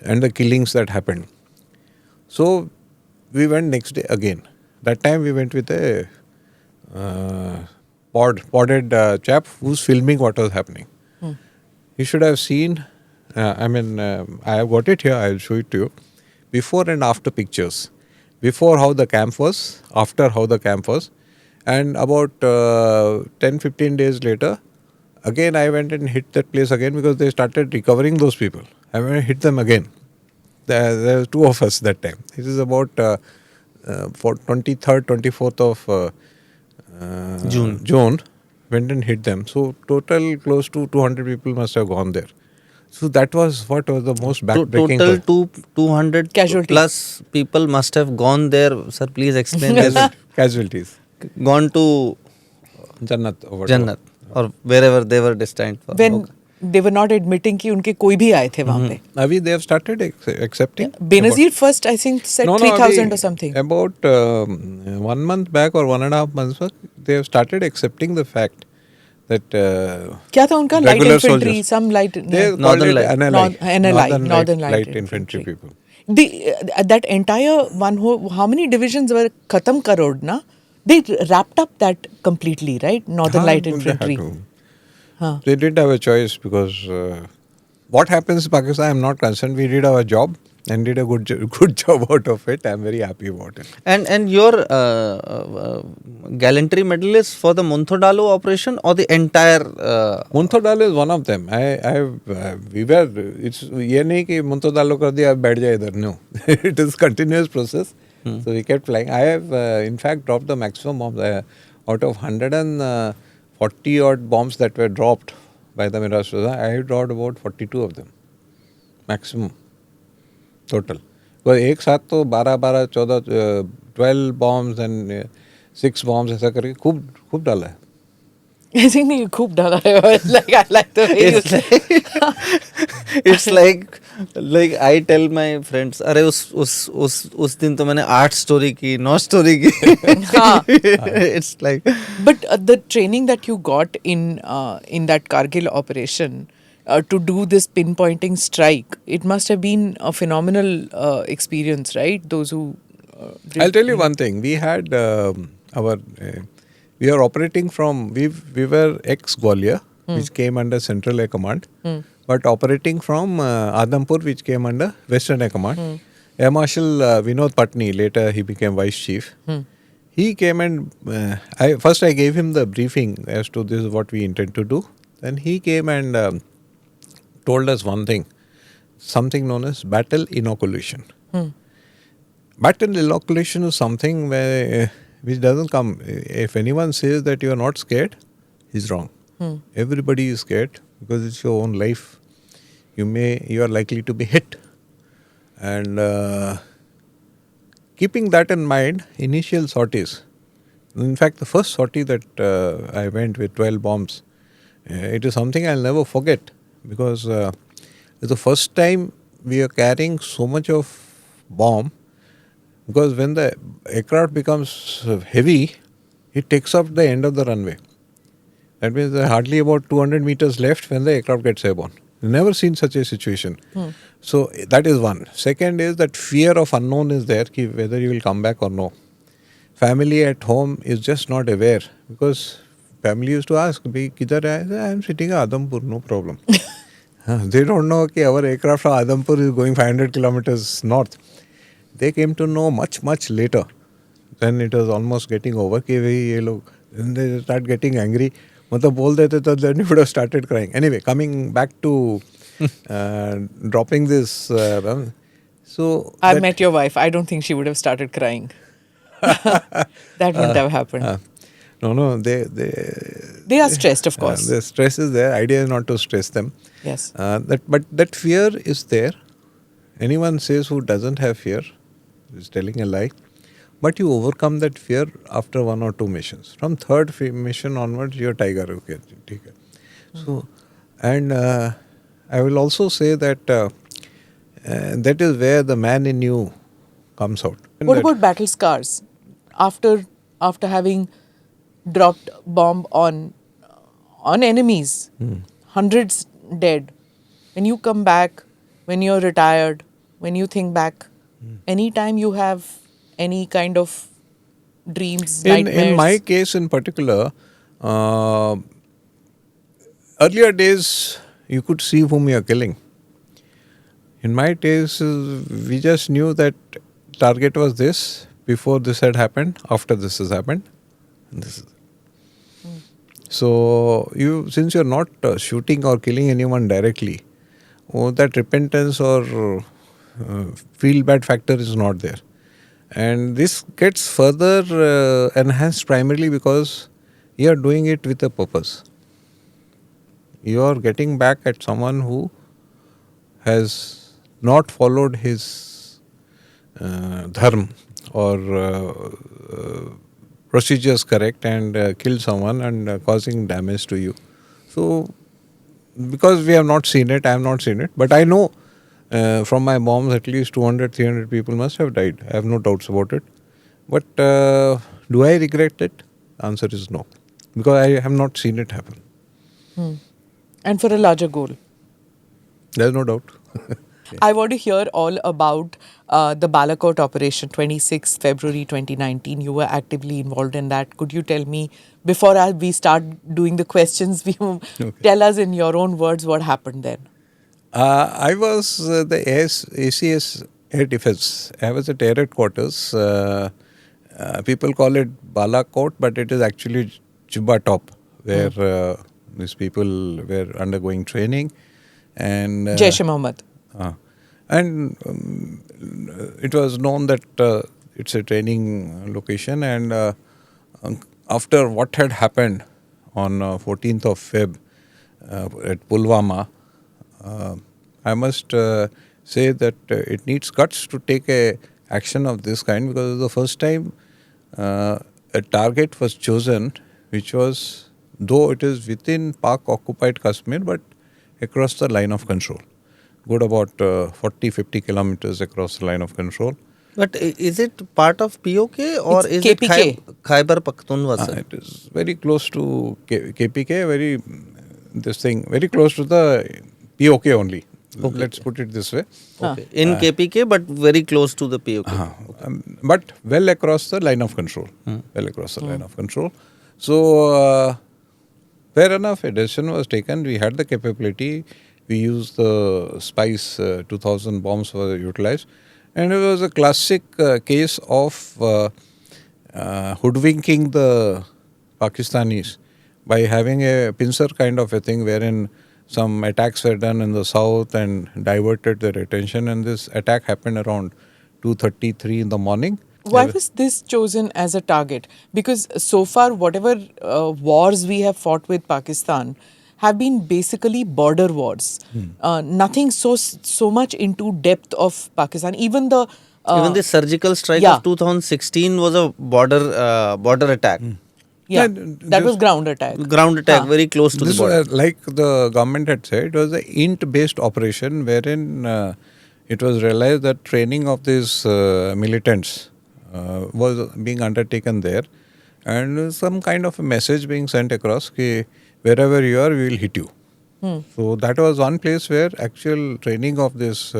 B: and the killings that happened. So we went next day again. That time we went with a podded chap who's filming what was happening. You should have seen, I have got it here, I'll show it to you. Before and after pictures. Before how the camp was, after how the camp was. And about 10-15 days later, again I went and hit that place again because they started recovering those people. I went and hit them again. There were 2 of us that time. This is about for 23rd, 24th of June. Went and hit them. So total close to 200 people must have gone there. So that was what was the most backbreaking.
C: Total 200
A: Casualty.
C: plus people must have gone there. Sir, please explain this.
B: Casualties.
C: Gone to
B: Jannat or whatever.
C: Jannat or wherever they were destined for.
A: when they were not admitting कि उनके कोई भी आए थे वहाँ पे.
B: Avi, they have started accepting.
A: Benazir first I think said 3,000 or something.
B: About 1 month back or 1.5 months back, they have started accepting the fact that
A: क्या था उनका light
B: regular
A: infantry,
B: soldiers.
A: some light
B: They called
C: Northern
B: it
C: Light.
B: NLI,
A: Northern
B: light
A: Light
B: infantry
A: Infantry.
B: people.
A: That entire one how many divisions were khatam karod na? They wrapped up that completely, right? Northern Light
B: They had
A: Infantry.
B: to. They didn't have a choice because what happens in Pakistan, I'm not concerned. We did our job and did a good job out of it. I'm very happy about it.
C: And your gallantry medal is for the Muntho Dhalo operation or the entire?
B: Muntho Dhalo is one of them. It's ये नहीं कि Muntho Dhalo कर दिया अब बैठ जाए इधर. No, it is continuous process. So we kept flying. I have in fact dropped the maximum bombs out of 140 odd bombs that were dropped by the Mirage. I have dropped about 42 of them maximum total. Because एक साथ तो 12, 14, 12 bombs and 6 bombs ऐसा करके खूब डाला है.
A: I think you खूब डाला है. Like I like the way you say.
C: It's like I tell my friends, अरे उस दिन तो मैंने 8 story की 9 story की. It's like.
A: But the training that you got in that Kargil operation, to do this pinpointing strike. It must have been a phenomenal experience, right? Those who.
B: I'll tell you one thing. We had we are operating from, we were ex-Gwalior, which came under Central Air Command, but operating from Adampur, which came under Western Air Command. Air Marshal Vinod Patni, later he became Vice Chief. He came and first I gave him the briefing as to this is what we intend to do. Then he came and told us one thing, something known as battle inoculation. Battle inoculation is something where which doesn't come. If anyone says that you are not scared, he's wrong. Everybody is scared because it's your own life. You are likely to be hit. And keeping that in mind, initial sorties. In fact, the first sortie that I went with 12 bombs, it is something I'll never forget because it's the first time we are carrying so much of bomb. Because when the aircraft becomes heavy, it takes up the end of the runway. That means there are hardly about 200 meters left when the aircraft gets airborne. Never seen such a situation. So that is one. Second is that fear of unknown is there, whether you will come back or no. Family at home is just not aware because family used to ask, "Bhai, kidhar hai?" I am sitting at Adampur, no problem. They don't know that our aircraft from Adampur is going 500 kilometers north. They came to know much, much later. Then it was almost getting over. Then they start getting angry. Then you would have started crying. Anyway, coming back to dropping this.
A: I met your wife. I don't think she would have started crying. That wouldn't have happened.
B: No,
A: They are stressed, of course.
B: The stress is there. Idea is not to stress them.
A: Yes.
B: But that fear is there. Anyone says who doesn't have fear is telling a lie. But you overcome that fear after 1 or 2 missions. From third mission onwards, you're tiger. Okay. So, and I will also say that that is where the man in you comes out.
A: What about battle scars? After having dropped bomb on enemies, hundreds dead. When you come back, when you're retired, when you think back, anytime you have any kind of dreams, nightmares?
B: In my case in particular, earlier days, you could see whom you are killing. In my case, we just knew that target was this, before this had happened, after this has happened. This is. So, since you're not shooting or killing anyone directly, that repentance or feel bad factor is not there. And this gets further enhanced primarily because you are doing it with a purpose. You are getting back at someone who has not followed his dharma or procedures correct and killed someone and causing damage to you. So, because we have not seen it, I have not seen it, but I know from my bombs at least 200, 300 people must have died. I have no doubts about it. But do I regret it? The answer is no. Because I have not seen it happen.
A: And for a larger goal?
B: There is no doubt.
A: I want to hear all about the Balakot Operation, 26 February 2019. You were actively involved in that. Could you tell me, before we start doing the questions, tell us in your own words what happened then?
B: I was the ACS Air Defense. I was at Air Headquarters. People call it Balakot, but it is actually Chuba Top, where these people were undergoing training. And
A: Jaish-e-Mohammed.
B: And it was known that it's a training location. And after what had happened on 14th of Feb at Pulwama, I must say that it needs guts to take a action of this kind, because it was the first time a target was chosen, which was, though it is within Pak-occupied Kashmir, but across the line of control. Good about 40-50 kilometers across the line of control.
C: But is it part of POK or
A: It's
C: is
A: KPK.
C: it Khyber Pakhtunkhwa?
B: It is very close to KPK, very close to the POK only.
C: Okay.
B: Let's put it this way.
C: Okay. In KPK, but very close to the POK.
B: But well across the line of control. Well across the line of control. So, fair enough, a decision was taken. We had the capability. We used the Spice 2000 bombs were utilized. And it was a classic case of hoodwinking the Pakistanis by having a pincer kind of a thing wherein some attacks were done in the south and diverted their attention, and this attack happened around 2:33 in the morning.
A: Why was this chosen as a target? Because so far, whatever wars we have fought with Pakistan have been basically border wars. Nothing so much into depth of Pakistan. Even the
C: surgical strike
A: yeah.
C: of 2016 was a border attack.
A: Yeah,
B: And
A: that was ground attack.
C: Ground attack, very close to the
B: This
C: border.
B: was, like the government had said, it was an int-based operation wherein it was realized that training of these militants was being undertaken there, and some kind of a message being sent across कि wherever you are, we will hit you. So that was one place where actual training of this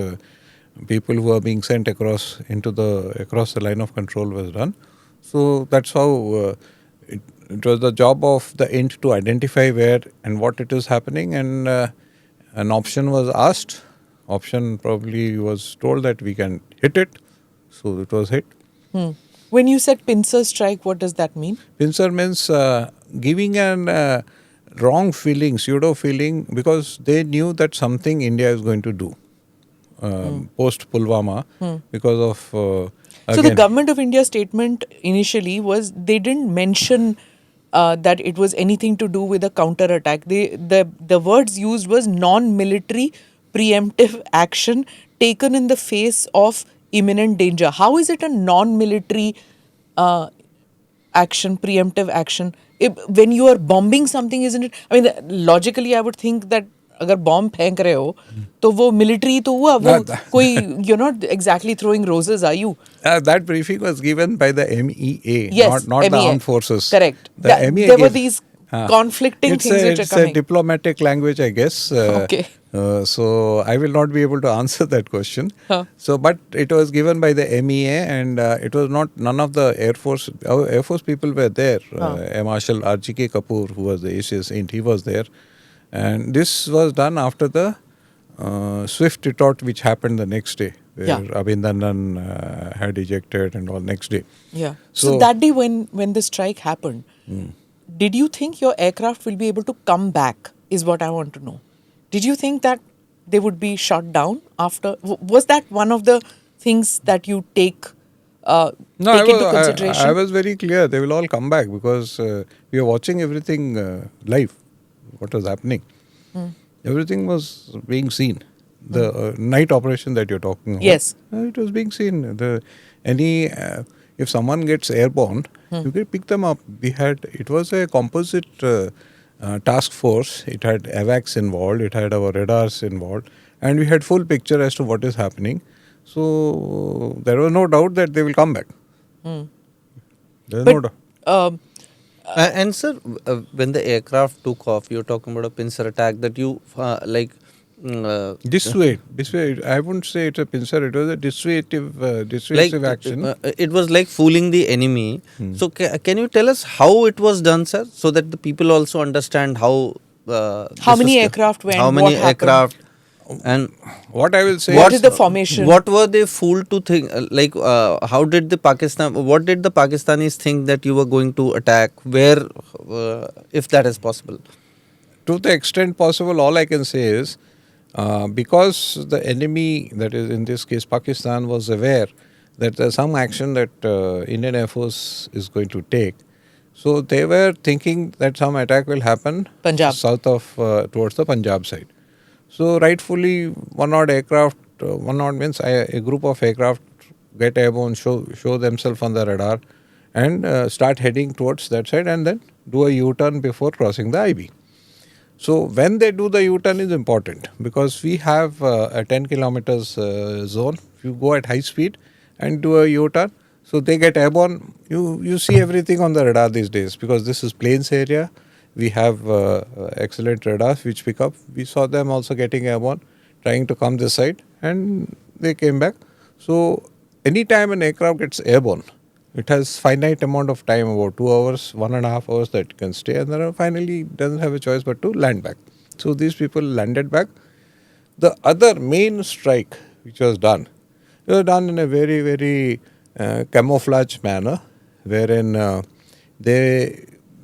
B: people who are being sent across the line of control was done. So that's how it was the job of the int to identify where and what it is happening, and an option was asked. Option probably was told that we can hit it, so it was hit.
A: When you said pincer strike, what does that mean?
B: Pincer means giving an wrong feeling, pseudo feeling, because they knew that something India is going to do post Pulwama because of.
A: So the government of India statement initially was they didn't mention that it was anything to do with a counter attack. The words used was non-military preemptive action taken in the face of imminent danger. How is it a non-military action, preemptive action? When you are bombing something, isn't it? I mean, logically, I would think that अगर bomb फेंक रहे हो तो वो military तो हुआ वो कोई you're not exactly throwing roses, are you?
B: That briefing was given by the MEA,
A: Yes,
B: not the
A: MEA.
B: armed forces.
A: Correct.
B: The MEA
A: there were
B: gave-
A: these conflicting things which are
B: it's
A: coming.
B: a diplomatic language, I guess.
A: Okay.
B: So I will not be able to answer that question.
A: Huh.
B: So, but it was given by the MEA, and it was not none of the Air Force. Our Air Force people were there. Marshal RGK Kapoor, who was the ACS int, he was there, and this was done after the swift retort which happened the next day, where Abhinandan had ejected and all next day.
A: Yeah. So that day when the strike happened, did you think your aircraft will be able to come back? Is what I want to know. Did you think that they would be shot down after? Was that one of the things that you take into consideration?
B: I was very clear. They will all come back because we are watching everything live. What was happening? Everything was being seen. The night operation that you're talking about.
A: Yes.
B: It was being seen. If someone gets airborne, you can pick them up. It was a composite task force. It had AVACs involved. It had our radars involved. And we had full picture as to what is happening. So there was no doubt that they will come back. There was no doubt.
C: And sir, when the aircraft took off, you're talking about a pincer attack that you
B: This way, I wouldn't say it's a pincer. It was a dissuasive action.
C: It was like fooling the enemy. So can you tell us how it was done, sir, so that the people also understand how
A: many aircraft went?
C: How many aircraft? And
B: what I will say,
A: what is the formation?
C: What were they fooled to think? How did the what did the Pakistanis think that you were going to attack? Where, if that is possible?
B: To the extent possible, all I can say is, because the enemy, that is in this case Pakistan, was aware that there's some action that Indian Air Force is going to take. So they were thinking that some attack will happen
A: Punjab.
B: south of, towards the Punjab side. So rightfully, one odd means a group of aircraft get airborne, show themselves on the radar and start heading towards that side and then do a U-turn before crossing the IB. So when they do the U-turn is important because we have a 10 kilometers zone. If you go at high speed and do a U-turn, so they get airborne. You see everything on the radar these days because this is plains area. We have excellent radars which pick up. We saw them also getting airborne, trying to come this side, and they came back. So anytime an aircraft gets airborne, it has finite amount of time, about 2 hours, 1.5 hours that it can stay, and then finally doesn't have a choice but to land back. So these people landed back. The other main strike which was done, it was done in a very, very camouflage manner, wherein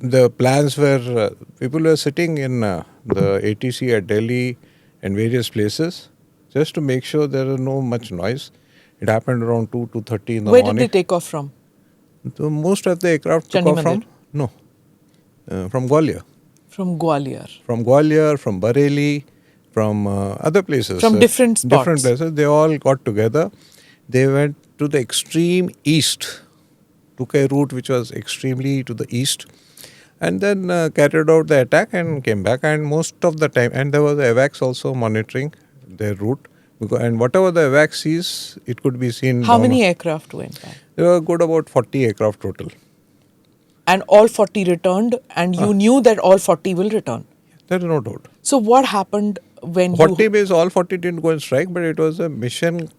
B: the plans were, people were sitting in the ATC at Delhi and various places just to make sure there is no much noise. It happened around 2:30 in the
A: Where
B: morning.
A: did they take off from?
B: So most of the aircraft took off from, from Gwalior.
A: From Gwalior.
B: From Gwalior, from Bareilly, from other places.
A: From different spots.
B: Different places. They all got together. They went to the extreme east, took a route which was extremely to the east, and then carried out the attack and came back. And most of the time, and there was AWACS also monitoring their route. And whatever the AWACS sees, it could be seen.
A: How many aircraft went back?
B: There were good about 40 aircraft total.
A: And all 40 returned, and you knew that all 40 will return.
B: There is no doubt.
A: So what happened when
B: 40 means all 40 didn't go and strike, but it was a mission.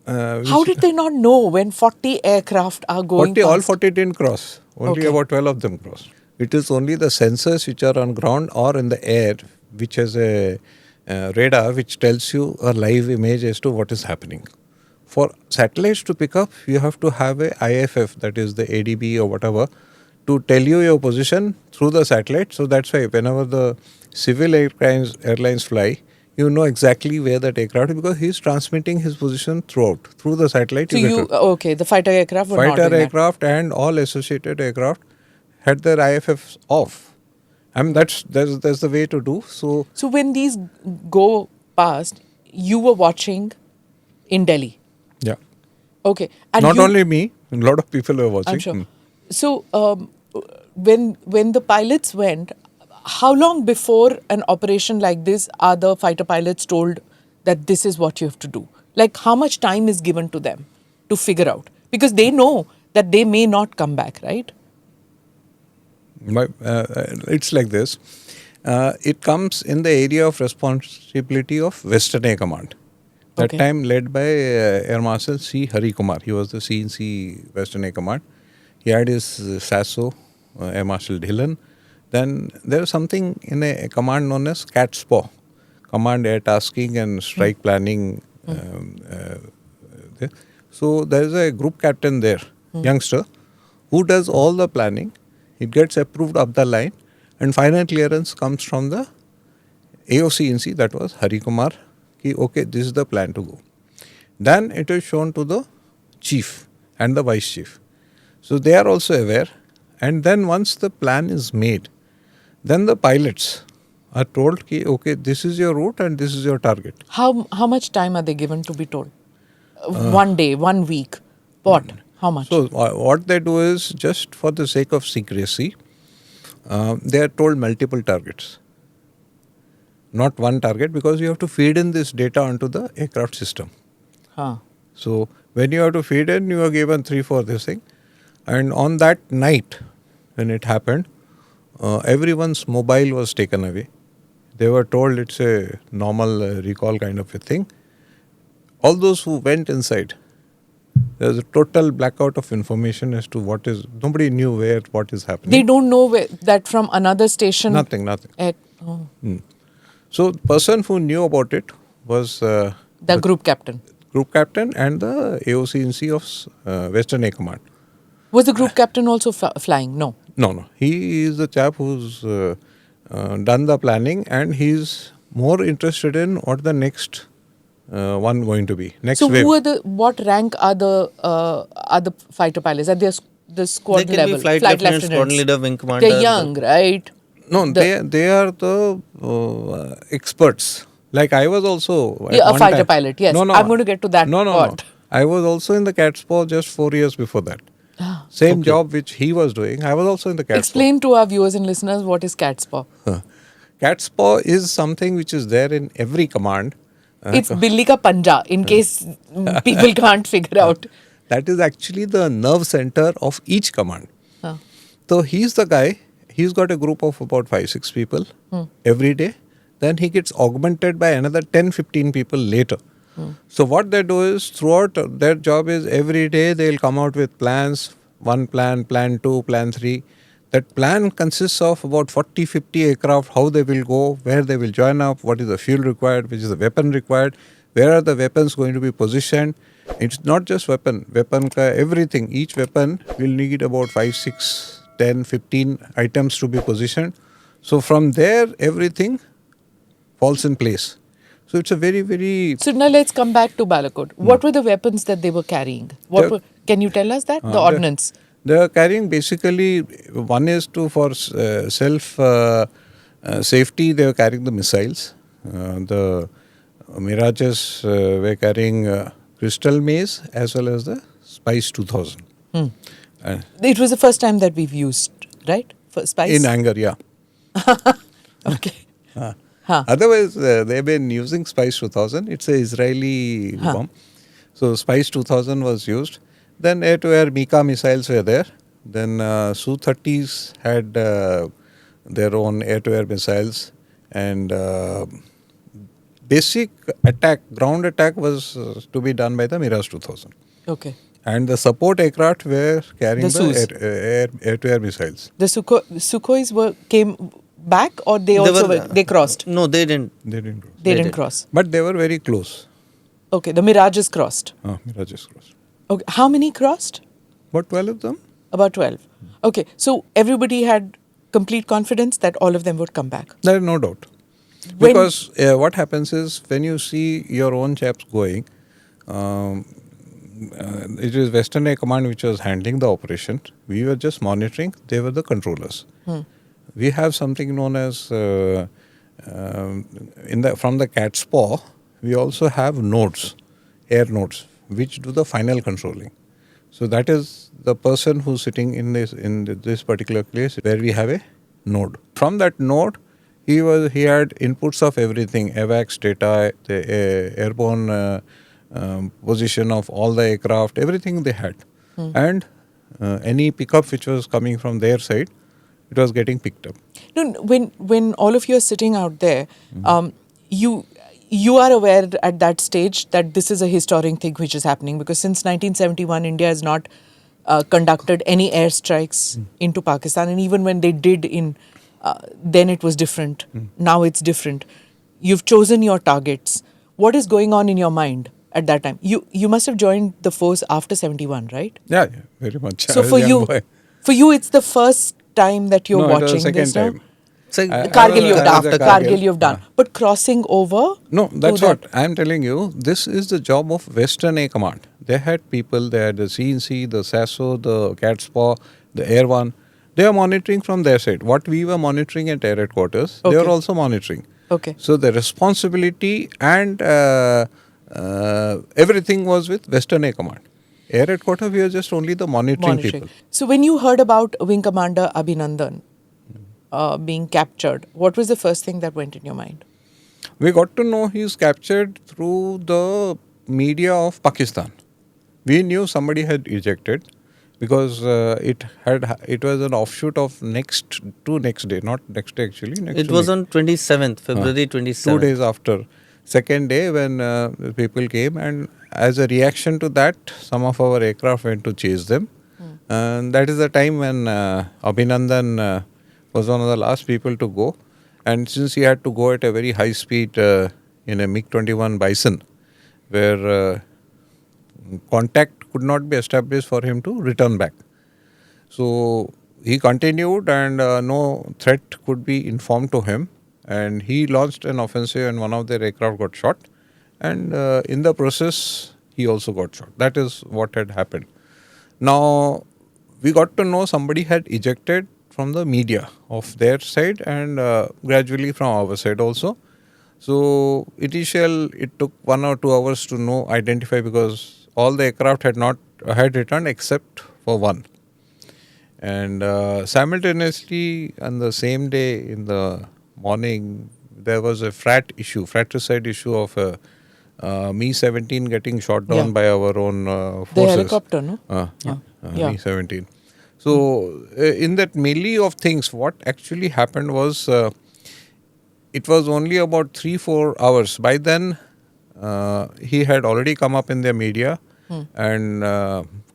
A: How did they not know when 40 aircraft are going
B: 40, all
A: past?
B: 40 didn't cross. Only
A: Okay.
B: about 12 of them crossed. It is only the sensors which are on ground or in the air, which has a radar which tells you a live image as to what is happening. For satellites to pick up, you have to have a IFF, that is the ADB or whatever, to tell you your position through the satellite. So that's why whenever the civil airlines fly, you know exactly where that aircraft is because he's transmitting his position throughout, through the satellite.
A: So the fighter aircraft were not
B: Fighter
A: doing
B: aircraft and all associated aircraft had their IFFs off. I mean, that's the way to do. So
A: when these go past, you were watching in Delhi.
B: yeah,
A: Okay. And
B: not only me, a lot of people were watching.
A: I'm sure. So when the pilots went, how long before an operation like this are the fighter pilots told that this is what you have to do? Like how much time is given to them to figure out? Because they know that they may not come back, right?
B: It's like this. It comes in the area of responsibility of Western Air Command. That
A: Okay.
B: time led by Air Marshal C. Hari Kumar. He was the C&C Western Air Command. He had his SASO, Air Marshal Dhillon. Then there was something in a command known as CATSPO, Command Air Tasking and Strike Planning. There. So there is a group captain there, youngster, who does all the planning. It gets approved up the line, and final clearance comes from the AOC&C, that was Hari Kumar. Okay, this is the plan to go. Then it is shown to the chief and the vice chief. So they are also aware. And then once the plan is made, then the pilots are told, okay, this is your route and this is your target.
A: How much time are they given to be told? 1 day, 1 week? What? How much?
B: So what they do is, just for the sake of secrecy, they are told multiple targets. Not one target, because you have to feed in this data onto the aircraft system. So when you have to feed in, you are given 3-4 this thing. And on that night, when it happened, everyone's mobile was taken away. They were told it's a normal recall kind of a thing. All those who went inside, there was a total blackout of information as to what is, nobody knew what is happening.
A: They don't know that from another station?
B: Nothing. So the person who knew about it was
A: the group captain.
B: Group captain and the AOC&C of Western Air Command.
A: Was the group captain also flying? No.
B: No. He is the chap who's done the planning, and he's more interested in what the next one going to be. Next
A: so
B: wave.
A: What rank are the fighter pilots? Are they the squad
C: They can
A: level?
C: be flight lieutenant, squadron leader, wing commander.
A: They're young, right?
B: No, they are the experts. Like I was also
A: Yeah, a fighter pilot, yes.
B: No,
A: I'm going to get to that
B: No.
A: part.
B: I was also in the CATSPO just 4 years before that. Same job which he was doing. I was also in the CATSPO.
A: Explain to our viewers and listeners what is CATSPO.
B: CATSPO is something which is there in every command.
A: It's Billi ka panja, in case people can't figure out.
B: That is actually the nerve center of each command. So he's the guy, he's got a group of about 5-6 people every day. Then he gets augmented by another 10-15 people later. So what they do is, throughout their job is, every day they'll come out with plans, one plan, plan 2, plan 3. That plan consists of about 40-50 aircraft, how they will go, where they will join up, what is the fuel required, which is the weapon required, where are the weapons going to be positioned. It's not just weapon everything. Each weapon will need about 5, 6, 10, 15 items to be positioned. So from there, everything falls in place. So it's a very, very...
A: So now let's come back to Balakot. What were the weapons that they were carrying? Can you tell us that? The ordnance.
B: They are carrying basically, one is for self safety, they were carrying the missiles. The Mirages were carrying crystal maze as well as the Spice 2000.
A: It was the first time that we've used, right? For Spice?
B: In anger, yeah.
A: Okay.
B: Otherwise, they've been using Spice 2000. It's a Israeli bomb. So Spice 2000 was used. Then air-to-air Mika missiles were there. Then Su-30s had their own air-to-air missiles. And basic attack, ground attack was to be done by the Mirage 2000.
A: Okay.
B: And the support aircraft were carrying the air-to-air missiles.
A: The Sukhois came back, or they crossed?
C: No, they didn't.
B: They didn't cross.
A: They didn't cross.
B: But they were very close.
A: Okay, the Mirages crossed.
B: Mirages crossed.
A: Okay, how many crossed?
B: About 12 of them.
A: About 12. Okay, so everybody had complete confidence that all of them would come back.
B: There is no doubt. Because what happens is, when you see your own chaps going, it is Western Air Command which was handling the operation. We were just monitoring. They were the controllers. We have something known as, from the cat's paw, we also have nodes, air nodes, which do the final controlling. So that is the person who's sitting in this particular place where we have a node. From that node, he had inputs of everything: AVAX data, the airborne position of all the aircraft, everything they had, and any pickup which was coming from their side, it was getting picked up.
A: No, when all of you are sitting out there, you are aware at that stage that this is a historic thing which is happening, because since 1971, India has not conducted any airstrikes into Pakistan, and even when they did then it was different. Now it's different. You've chosen your targets. What is going on in your mind at that time? You must have joined the force after 71, right?
B: Yeah, very much.
A: So for you, it's the first time that you're watching this now?
C: So
A: Kargil you've done. But crossing over?
B: No, that's what I'm telling you. This is the job of Western Air Command. They had people, they had the CNC, the SASO, the cat's paw, the Air One. They are monitoring from their side. What we were monitoring at Air Headquarters, they are also monitoring.
A: Okay.
B: So the responsibility and everything was with Western Air Command. Air Headquarters, we are just only the monitoring people.
A: So when you heard about Wing Commander Abhinandan being captured, what was the first thing that went in your mind?
B: We got to know he's captured through the media of Pakistan. We knew somebody had ejected, because it was an offshoot of next day, not next day actually.
C: It was on 27th, February 27th.
B: 2 days after. Second day when people came, and as a reaction to that, some of our aircraft went to chase them. And that is the time when Abhinandan was one of the last people to go. And since he had to go at a very high speed in a MiG-21 Bison, where contact could not be established for him to return back. So he continued, and no threat could be informed to him. And he launched an offensive, and one of their aircraft got shot. And in the process, he also got shot. That is what had happened. Now, we got to know somebody had ejected from the media of their side, and gradually from our side also. So it took 1 or 2 hours to identify, because all the aircraft had returned except for one. And simultaneously, on the same day in the morning, there was a fratricide issue of a Mi-17 getting shot down by our own forces.
A: The helicopter, no?
B: Mi-17. So in that melee of things, what actually happened was it was only about 3-4 hours. By then, he had already come up in the media, and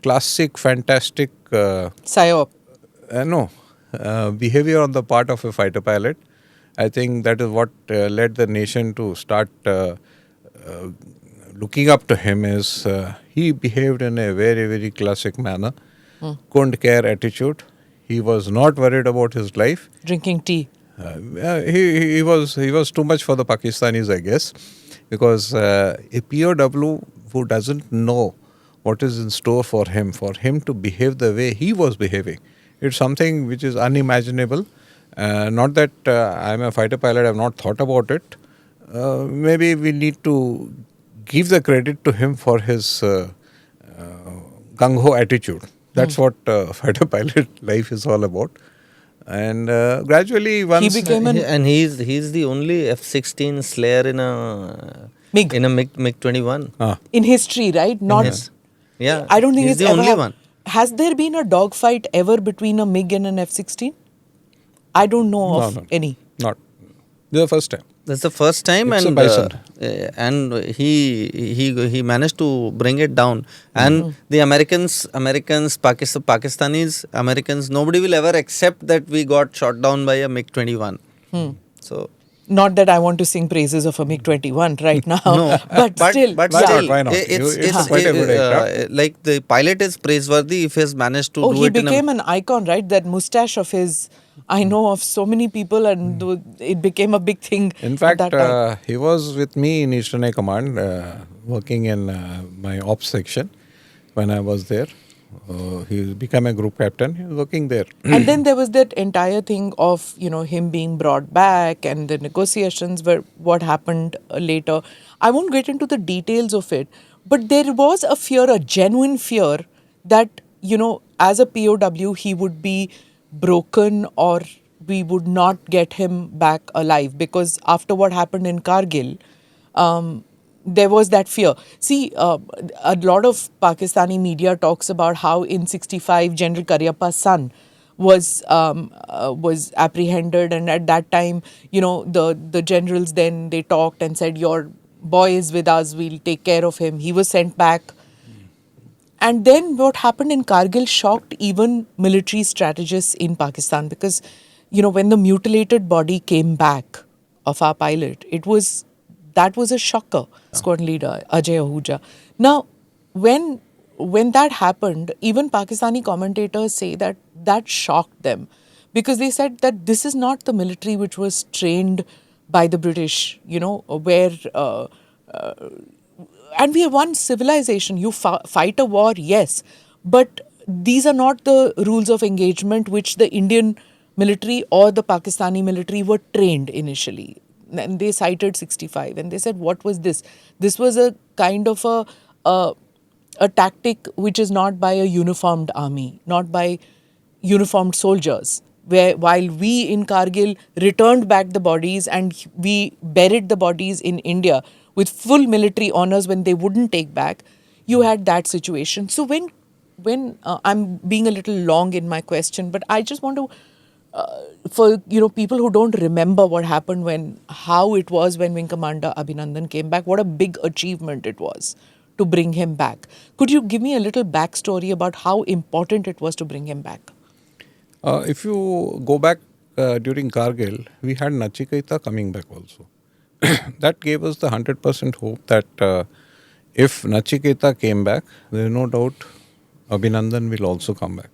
B: classic, fantastic,
A: Psyop.
B: no, behavior on the part of a fighter pilot. I think that is what led the nation to start looking up to him. Is he behaved in a very, very classic manner, couldn't care attitude. He was not worried about his life.
A: Drinking tea.
B: He was too much for the Pakistanis, I guess, because a POW who doesn't know what is in store for him to behave the way he was behaving, it's something which is unimaginable. Not that I'm a fighter pilot, I've not thought about it. Maybe we need to give the credit to him for his gung-ho attitude. That's what fighter pilot life is all about. And gradually, once
A: He became an
C: And he's the only F-16 slayer in a
A: MiG.
C: MiG-21.
A: In history, right? Not.
C: Yes. Yeah.
A: I don't think
C: he's
A: it's
C: the
A: ever
C: only one.
A: Has there been a dogfight ever between a MiG and an F-16? I don't know of
B: No.
A: any.
B: Not the first time.
C: That's the first time,
B: It's a
C: and
B: bison.
C: he managed to bring it down. And the Pakistanis, Americans, nobody will ever accept that we got shot down by a MiG-21. So
A: Not that I want to sing praises of a MiG-21 right now,
C: no,
A: but still,
C: but
B: Why
C: still,
B: not? Why not? It's quite a good aircraft.
C: like the pilot is praiseworthy if he has managed to
A: Oh,
C: do
A: he
C: it
A: became an icon, right? That mustache of his, I know of so many people, and it became a big thing.
B: In
A: at
B: fact,
A: that time.
B: he was with me in Eastern Air Command, working in my ops section when I was there. He became a group captain. He was working there.
A: And then there was that entire thing of, him being brought back and the negotiations were what happened later. I won't get into the details of it, but there was a fear, a genuine fear that, as a POW, he would be broken or we would not get him back alive, because after what happened in Kargil, there was that fear. See, a lot of Pakistani media talks about how in '65 General Karyappa's son was apprehended, and at that time, the generals then they talked and said, "Your boy is with us. We'll take care of him." He was sent back. And then what happened in Kargil shocked even military strategists in Pakistan, because, when the mutilated body came back of our pilot, that was a shocker. Squad leader Ajay Ahuja. Now, when that happened, even Pakistani commentators say that shocked them, because they said that this is not the military which was trained by the British, where and we are one civilization. You fight a war, yes, but these are not the rules of engagement which the Indian military or the Pakistani military were trained initially. And they cited 65 and they said, what was this? This was a kind of a tactic which is not by a uniformed army, not by uniformed soldiers, where while we in Kargil returned back the bodies and we buried the bodies in India with full military honors when they wouldn't take back, you had that situation. So when I'm being a little long in my question, but I just want to, for people who don't remember what happened how it was when Wing Commander Abhinandan came back, what a big achievement it was to bring him back. Could you give me a little backstory about how important it was to bring him back?
B: If you go back during Kargil, we had Nachiketa coming back also. That gave us the 100% hope that if Nachiketa came back, there is no doubt Abhinandan will also come back.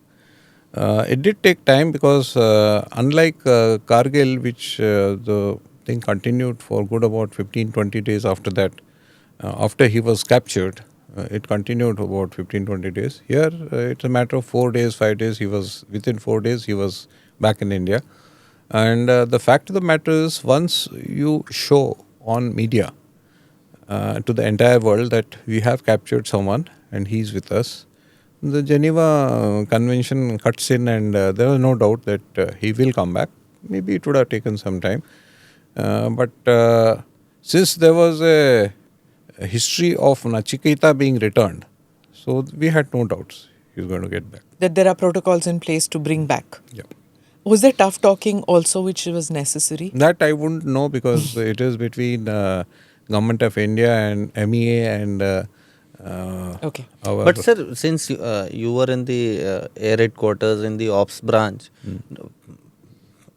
B: It did take time because unlike Kargil, which the thing continued for good about 15-20 days after that, after he was captured, it continued about 15-20 days. Here, it's a matter of 4 days, 5 days. Within 4 days, he was back in India. And the fact of the matter is, once you show on media to the entire world that we have captured someone and he's with us, the Geneva Convention cuts in and there was no doubt that he will come back. Maybe it would have taken some time. But since there was a history of Nachiketa being returned, so we had no doubts. he's going to get back.
A: That there are protocols in place to bring back.
B: Yeah.
A: Was there tough talking also which was necessary?
B: That I wouldn't know because it is between Government of India and MEA and
A: Okay.
B: our...
C: But sir, since you were in the air headquarters in the ops branch,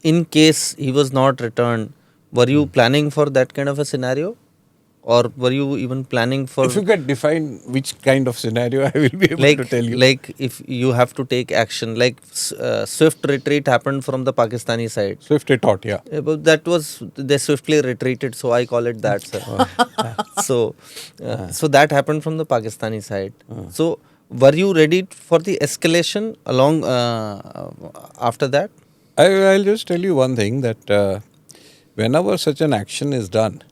C: in case he was not returned, were you planning for that kind of a scenario? Or were you even planning for...
B: If you can define which kind of scenario, I will be able to tell you.
C: Like if you have to take action, like swift retreat happened from the Pakistani side.
B: Swift retort, yeah.
C: But that was, they swiftly retreated, so I call it that, sir. So that happened from the Pakistani side. So were you ready for the escalation along after that?
B: I'll just tell you one thing, that whenever such an action is done,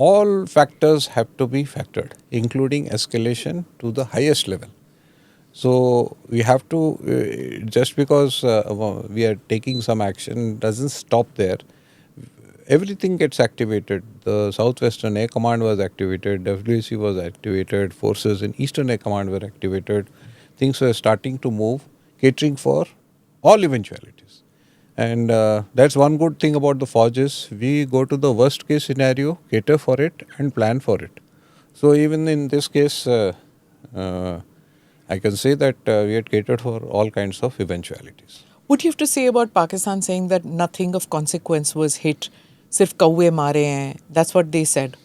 B: all factors have to be factored, including escalation to the highest level. So we have to, just because we are taking some action doesn't stop there. Everything gets activated. The Southwestern Air Command was activated, WC was activated, forces in Eastern Air Command were activated. Things were starting to move, catering for all eventualities. And that's one good thing about the forges. We go to the worst case scenario, cater for it and plan for it. So even in this case, I can say that we had catered for all kinds of eventualities.
A: What do you have to say about Pakistan saying that nothing of consequence was hit? Sirf kauwe mare hain. That's what they said.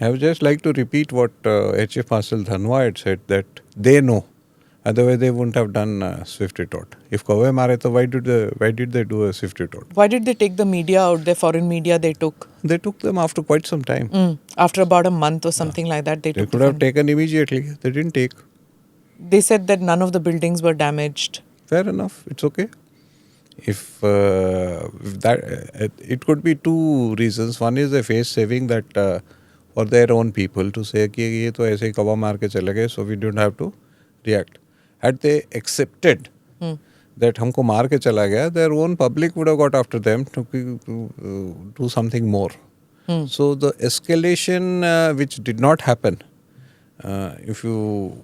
B: I would just like to repeat what HF Marshal Dhanwa had said, that they know. Otherwise, they wouldn't have done swift retort. If kauwe mare, so why did they do a swift retort?
A: Why did they take the media out, the foreign media they took?
B: They took them after quite some time.
A: After about a month or something like that, they
B: They
A: took
B: could have taken immediately. They didn't take.
A: They said that none of the buildings were damaged.
B: Fair enough. It's okay. If that, it could be two reasons. One is a face saving, that for their own people to say कि ये तो ऐसे ही कवा मार के चले गए, so we don't have to react. Had they accepted that हमको मार के चला गया, their own public would have got after them to do something more. So the escalation which did not happen, if you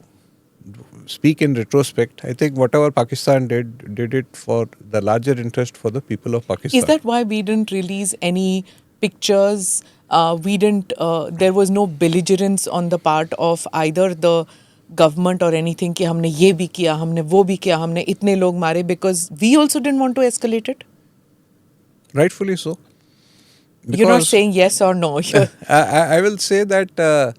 B: speak in retrospect, I think whatever Pakistan did it for the larger interest for the people of Pakistan.
A: Is that why we didn't release any pictures? There was no belligerence on the part of either the government or anything कि हमने ये भी किया, हमने वो भी किया, हमने इतने लोग मारे, because we also didn't want to escalate it?
B: Rightfully so.
A: You're not saying yes or no.
B: I will say that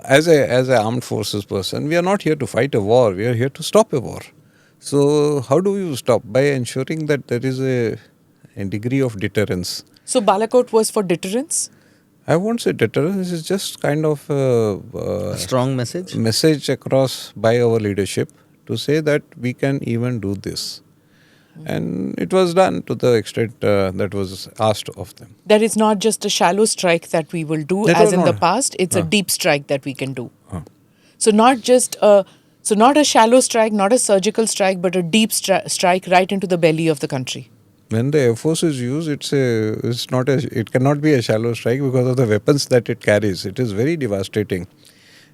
B: as a armed forces person, we are not here to fight a war. We are here to stop a war. So how do you stop? By ensuring that there is a degree of deterrence.
A: So Balakot was for deterrence?
B: I won't say deterrence. It's just kind of
C: A strong message?
B: Message across by our leadership to say that we can even do this. And it was done to the extent that was asked of them.
A: That it's not just a shallow strike that we will do as in the past, it's a deep strike that we can do. So not a shallow strike, not a surgical strike, but a deep strike right into the belly of the country.
B: When the Air Force is used, it cannot be a shallow strike because of the weapons that it carries. It is very devastating.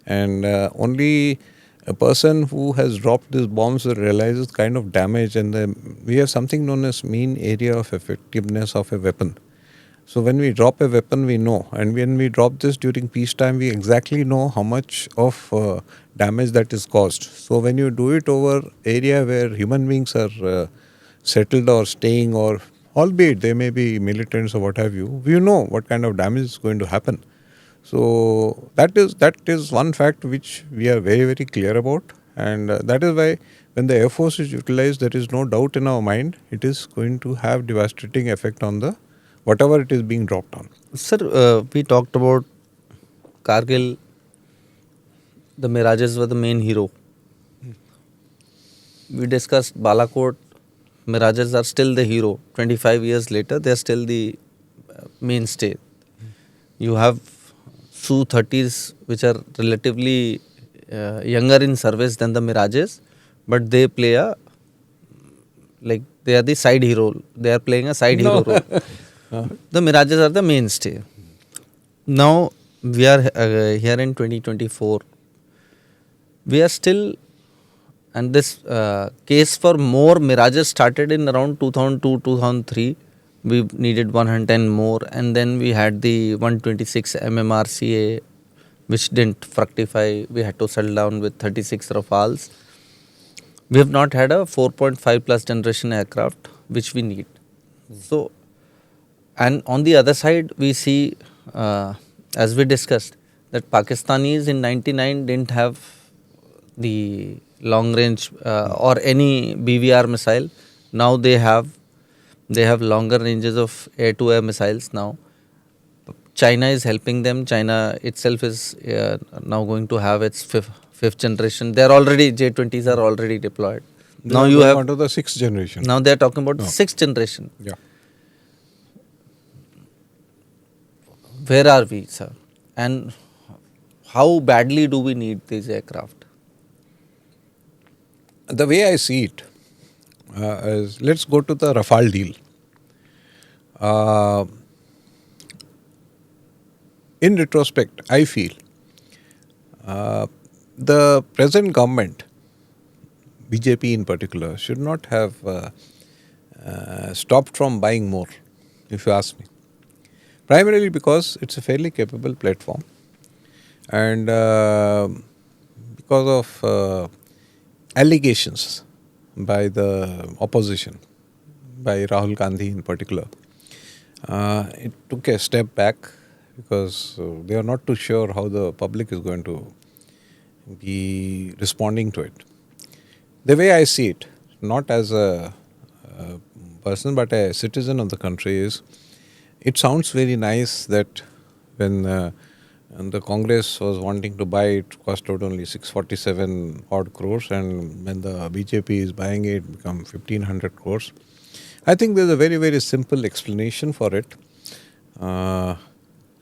B: And only a person who has dropped these bombs will realize the kind of damage, and we have something known as mean area of effectiveness of a weapon. So when we drop a weapon, we know. And when we drop this during peacetime, we exactly know how much of damage that is caused. So when you do it over area where human beings are settled or staying, or albeit they may be militants or what have you, we know what kind of damage is going to happen. So that is one fact which we are very, very clear about, and that is why when the Air Force is utilized, there is no doubt in our mind it is going to have devastating effect on the whatever it is being dropped on.
C: Sir, we talked about Kargil. The Mirages were the main hero. We discussed Balakot. Mirages are still the hero. 25 years later, they are still the mainstay. You have Su-30s, which are relatively younger in service than the Mirages, but they play they are the side hero. They are playing a side hero role. The Mirages are the mainstay. Now, we are here in 2024. We are still And this case for more Mirages started in around 2002, 2003. We needed 110 more, and then we had the 126 MMRCA, which didn't fructify. We had to settle down with 36 Rafales. We have not had a 4.5 plus generation aircraft, which we need. So, and on the other side, we see, as we discussed, that Pakistanis in 99 didn't have the long range or any BVR missile. Now they have longer ranges of air to air missiles now. China is helping them. China itself is now going to have its fifth generation. They are already, J-20s are already deployed.
B: Now you have onto the sixth generation.
C: Now they are talking about the sixth generation.
B: Yeah.
C: Where are we, sir? And how badly do we need these aircraft?
B: The way I see it is, let's go to the Rafale deal. In retrospect, I feel the present government, BJP in particular, should not have stopped from buying more, if you ask me. Primarily because it's a fairly capable platform, and because of allegations by the opposition, by Rahul Gandhi in particular, it took a step back because they are not too sure how the public is going to be responding to it. The way I see it, not as a person but a citizen of the country, is it sounds very nice that when the Congress was wanting to buy it, cost out only 647 odd crores, and when the BJP is buying it, become 1500 crores. I think there's a very, very simple explanation for it.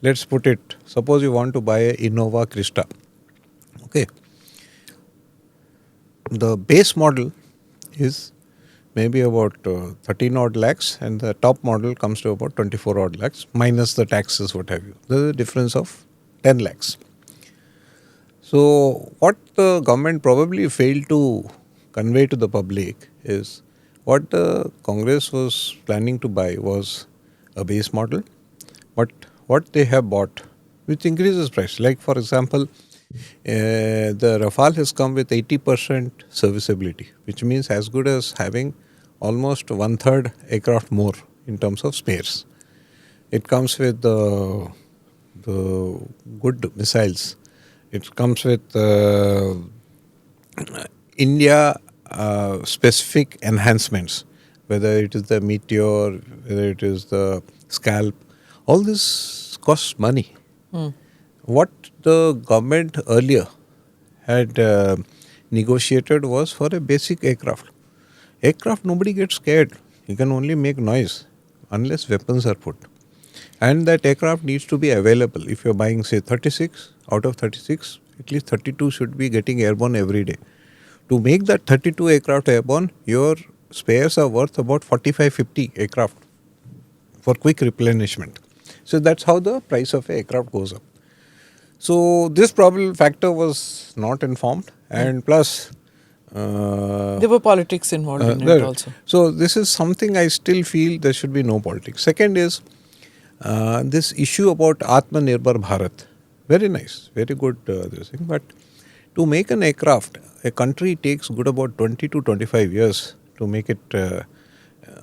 B: Let's put it, suppose you want to buy a Innova Krista. Okay. The base model is maybe about 13 odd lakhs, and the top model comes to about 24 odd lakhs, minus the taxes, what have you. There's a difference of 10 lakhs. So what the government probably failed to convey to the public is what the Congress was planning to buy was a base model, but what they have bought, which increases price. Like for example, the Rafale has come with 80% serviceability, which means as good as having almost 1/3 aircraft more in terms of spares. It comes with the good missiles. It comes with India specific enhancements, whether it is the Meteor, whether it is the Scalp. All this costs money. What the government earlier had negotiated was for a basic aircraft. Aircraft, nobody gets scared. You can only make noise unless weapons are put. And that aircraft needs to be available. If you're buying, say, 36, out of 36, at least 32 should be getting airborne every day. To make that 32 aircraft airborne, your spares are worth about 45-50 aircraft for quick replenishment. So that's how the price of an aircraft goes up. So this probable factor was not informed, and plus
A: there were politics involved in it also.
B: So this is something I still feel there should be no politics. Second is this issue about Atmanirbhar Bharat. Very nice, very good this thing. But to make an aircraft, a country takes good about 20 to 25 years to make it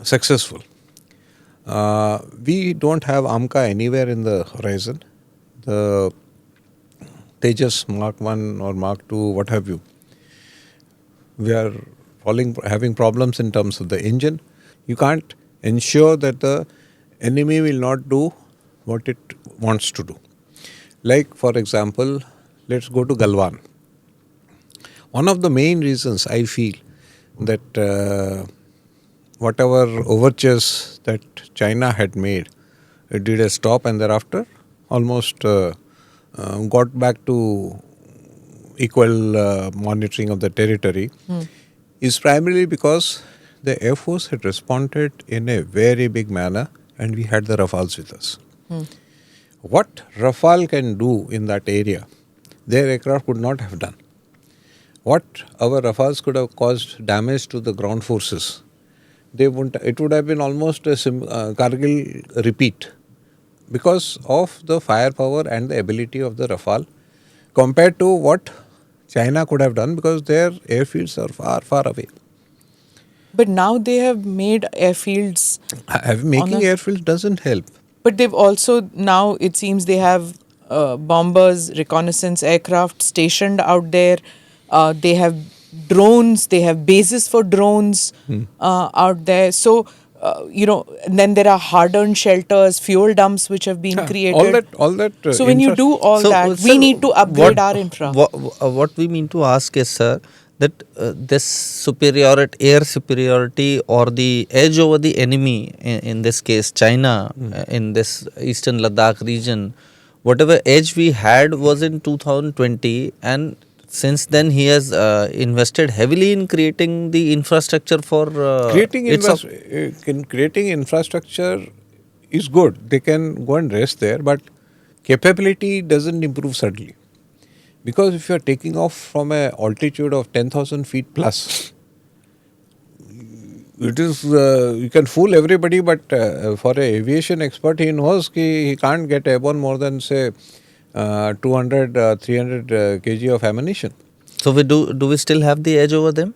B: successful. We don't have AMCA anywhere in the horizon. The Tejas Mark 1 or Mark 2, what have you. We are having problems in terms of the engine. You can't ensure that the enemy will not do what it wants to do. Like, for example, let's go to Galwan. One of the main reasons I feel that whatever overtures that China had made, it did a stop and thereafter almost got back to equal monitoring of the territory, is primarily because the Air Force had responded in a very big manner and we had the Rafales with us. What Rafale can do in that area, their aircraft could not have done. what our Rafales could have caused damage to the ground forces. They wouldn't. It would have been almost a Kargil repeat because of the firepower and the ability of the Rafale compared to what China could have done, because their airfields are far, far away.
A: But now they have made airfields.
B: Making airfields doesn't help.
A: But they've also, now it seems they have bombers, reconnaissance aircraft stationed out there. They have drones, they have bases for drones out there. So, and then there are hardened shelters, fuel dumps which have been created.
B: All that.
A: So when you do all that,
C: sir,
A: we need to upgrade our infra.
C: What we mean to ask is, sir, that this air superiority or the edge over the enemy, in this case China, in this eastern Ladakh region, whatever edge we had was in 2020, and since then he has invested heavily in creating the infrastructure for
B: creating infrastructure is good. They can go and rest there, but capability doesn't improve suddenly. Because if you are taking off from an altitude of 10,000 feet plus, it is you can fool everybody, but for an aviation expert, he knows he can't get airborne more than, say, 200, 300 kg of ammunition.
C: So do we still have the edge over them?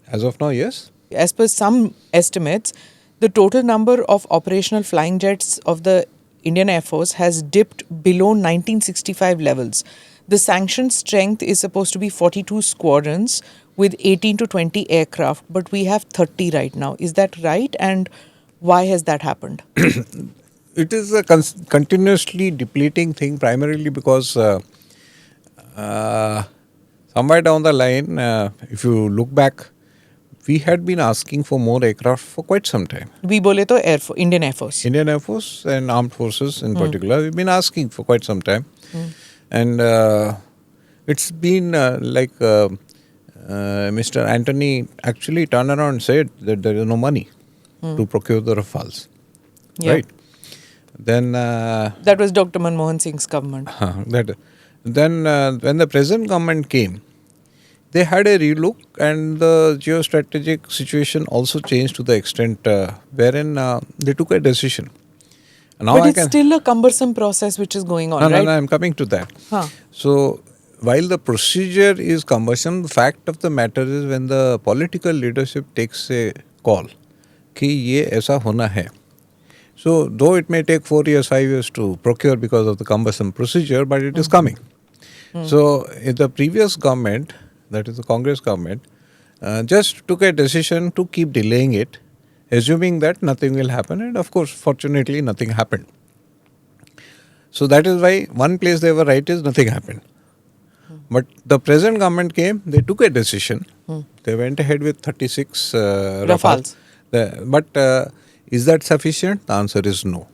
B: As of now, yes.
A: As per some estimates, the total number of operational flying jets of the Indian Air Force has dipped below 1965 levels. The sanctioned strength is supposed to be 42 squadrons with 18 to 20 aircraft, but we have 30 right now. Is that right? And why has that happened?
B: It is a continuously depleting thing, primarily because somewhere down the line, if you look back, we had been asking for more aircraft for quite some time.
A: We bole to Indian Air Force.
B: Indian Air Force and armed forces in particular, we've been asking for quite some time. And it's been like Mr. Anthony actually turned around and said that there is no money to procure the Rafales.
A: Yeah.
B: Right? Then
A: that was Dr. Manmohan Singh's government.
B: Then when the present government came, they had a relook, and the geostrategic situation also changed to the extent wherein they took a decision. Now
A: but it's still a cumbersome process which is going on, right?
B: No, I'm coming to that. So, while the procedure is cumbersome, the fact of the matter is when the political leadership takes a call, कि ये ऐसा होना है. So, though it may take 4 years, 5 years to procure because of the cumbersome procedure, but it is coming. So, in the previous government, that is the Congress government, just took a decision to keep delaying it, assuming that nothing will happen, and of course, fortunately, nothing happened. So that is why one place they were right is nothing happened. But the present government came, they took a decision. They went ahead with 36 Rafales. But is that sufficient? The answer is no.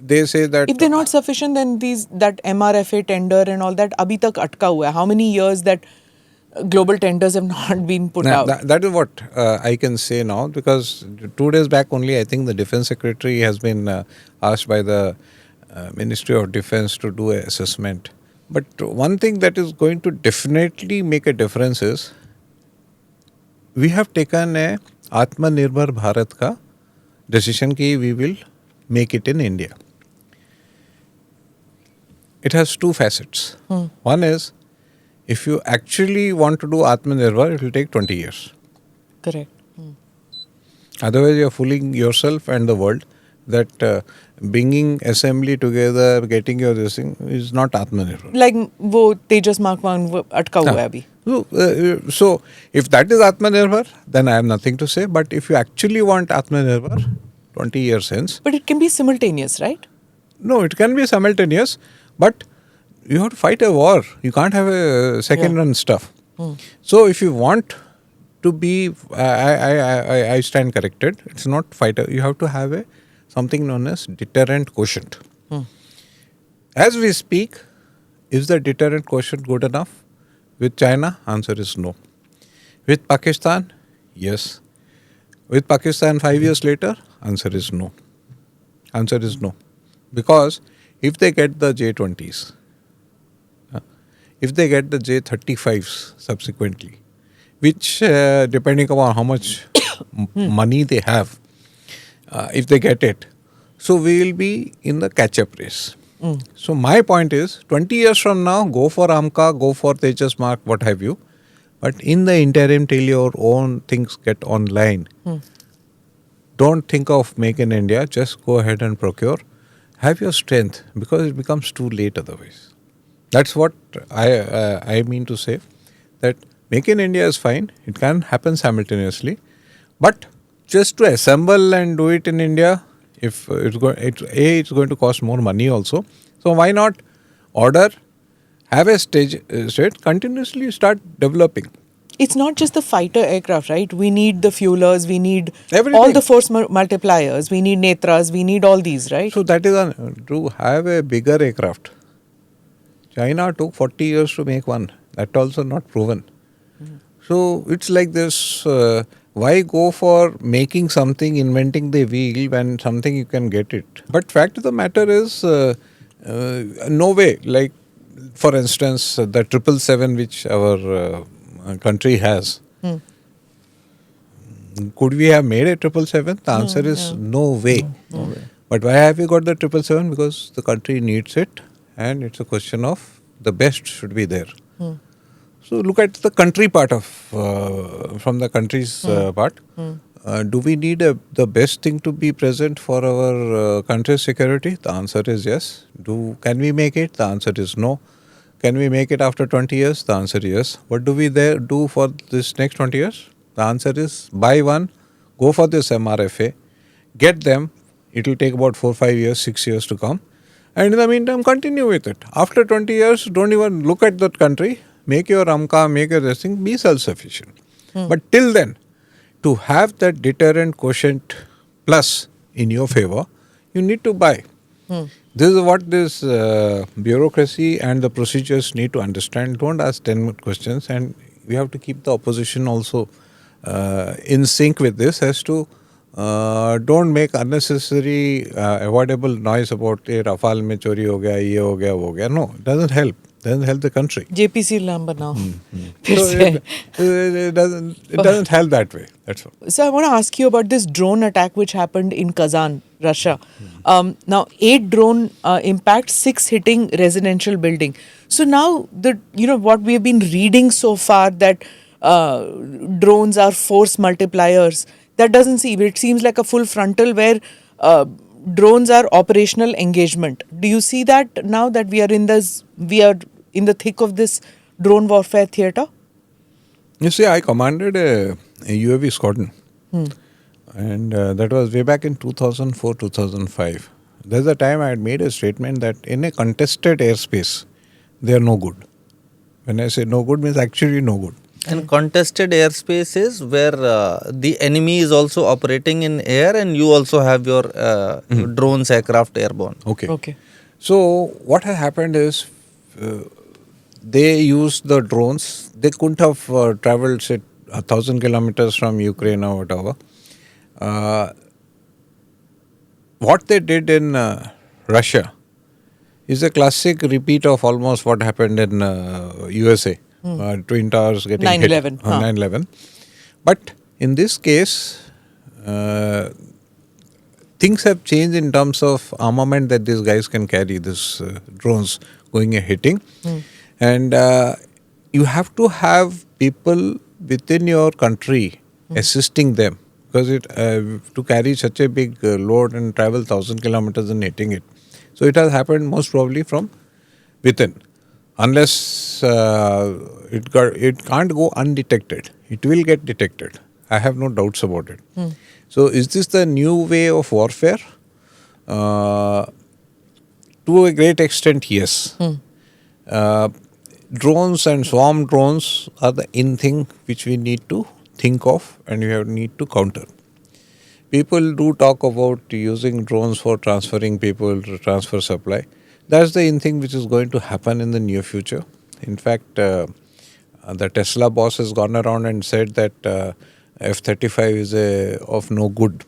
B: They say that
A: if they're not sufficient, then that MRFA tender and all that abhi tak atka hua hai. How many years that global tenders have not been put out?
B: That is what I can say now, because 2 days back only, I think the Defence Secretary has been asked by the Ministry of Defence to do an assessment. But one thing that is going to definitely make a difference is we have taken a Atmanirbhar Bharat ka decision ki we will make it in India. It has two facets. One is, if you actually want to do Atmanirbhar, it will take 20 years.
A: Correct.
B: Otherwise, you are fooling yourself and the world that bringing assembly together, getting your this thing is not Atmanirbhar.
A: Like wo Tejas Mark 1 atka hua hai abhi.
B: So, if that is Atmanirbhar, then I have nothing to say. But if you actually want Atmanirbhar, 20 years hence.
A: But it can be simultaneous, right?
B: No, it can be simultaneous, but you have to fight a war. You can't have a second run stuff. So if you want to be, I stand corrected. It's not fighter. You have to have something known as deterrent quotient. As we speak, is the deterrent quotient good enough? With China, answer is no. With Pakistan, yes. With Pakistan 5 years later, answer is no. Answer is no. Because if they get the J-20s, if they get the J-35s subsequently, which depending upon how much money they have, if they get it, so we will be in the catch-up race. So my point is, 20 years from now, go for AMCA, go for Tejas Mark, what have you. But in the interim, till your own things get online, don't think of make in India, just go ahead and procure. Have your strength, because it becomes too late otherwise. That's what I mean to say, that make in India is fine, it can happen simultaneously, but just to assemble and do it in India, if it's going to cost more money also. So why not order, have a stage, continuously start developing.
A: It's not just the fighter aircraft, right? We need the fuelers, we need
B: Everything.
A: all the force multipliers, we need Netras, we need all these, right?
B: So that is to have a bigger aircraft. China took 40 years to make one. That also not proven. So it's like this, why go for making something, inventing the wheel when something you can get it. But fact of the matter is, no way. Like for instance, the 777 which our country has. Could we have made a 777? The answer is no way.
C: No way.
B: But why have we got the 777? Because the country needs it, and it's a question of the best should be there. So look at the country part of, from the country's part. Do we need the best thing to be present for our country's security? The answer is yes. Can we make it? The answer is no. Can we make it after 20 years? The answer is yes. What do we do for this next 20 years? The answer is buy one, go for this MRFA, get them. It will take about 4, 5 years, 6 years to come. And in the meantime, continue with it. After 20 years, don't even look at that country. Make your AMCA, make your this thing, be self-sufficient. But till then, to have that deterrent quotient plus in your favor, you need to buy. This is what this bureaucracy and the procedures need to understand. Don't ask 10 questions, and we have to keep the opposition also in sync with this as to don't make unnecessary avoidable noise about Rafale mein chori ho gaya, ye ho gaya, wo ho gaya. No, it doesn't help. It doesn't help the country.
A: JPC number now.
B: So it doesn't help that way. That's all.
A: So I want to ask you about this drone attack which happened in Kazan, Russia. Now 8 drone impacts, 6 hitting residential building. So now what we have been reading so far, that drones are force multipliers. That doesn't seem. It seems like a full frontal where drones are operational engagement. Do you see that now that we are in the thick of this drone warfare theatre?
B: You see, I commanded a UAV squadron, and that was way back in 2004, 2005. There's a time I had made a statement that in a contested airspace, they are no good. When I say no good, means actually no good.
C: And contested airspace is where the enemy is also operating in air, and you also have your drones, aircraft airborne.
B: Okay. So what has happened is they used the drones. They couldn't have traveled, say, 1,000 kilometers from Ukraine or whatever. What they did in Russia is a classic repeat of almost what happened in USA. Twin Towers getting
A: 9/11,
B: hit. 9/11. But in this case, things have changed in terms of armament that these guys can carry, these drones going and hitting. And you have to have people within your country assisting them, because to carry such a big load and travel 1,000 kilometers and hitting it. So it has happened most probably from within. Unless it can't go undetected. It will get detected. I have no doubts about it. So is this the new way of warfare? To a great extent, yes. Drones and swarm drones are the in thing which we need to think of and we need to counter. People do talk about using drones for transferring people, to transfer supply. That's the in thing which is going to happen in the near future. In fact, the Tesla boss has gone around and said that F-35 is of no good.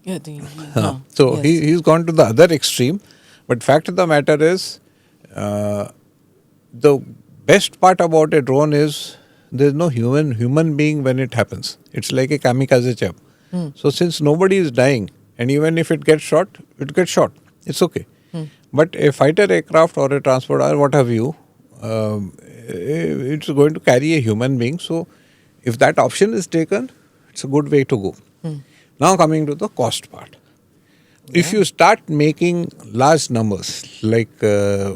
B: So
A: yes.
B: he's gone to the other extreme. But fact of the matter is, the Best part about a drone is there's no human being when it happens. It's like a kamikaze job. So since nobody is dying, and even if it gets shot, it gets shot. It's okay. But a fighter aircraft or a transport or what have you, it's going to carry a human being. So if that option is taken, it's a good way to go. Now coming to the cost part. If you start making large numbers, like they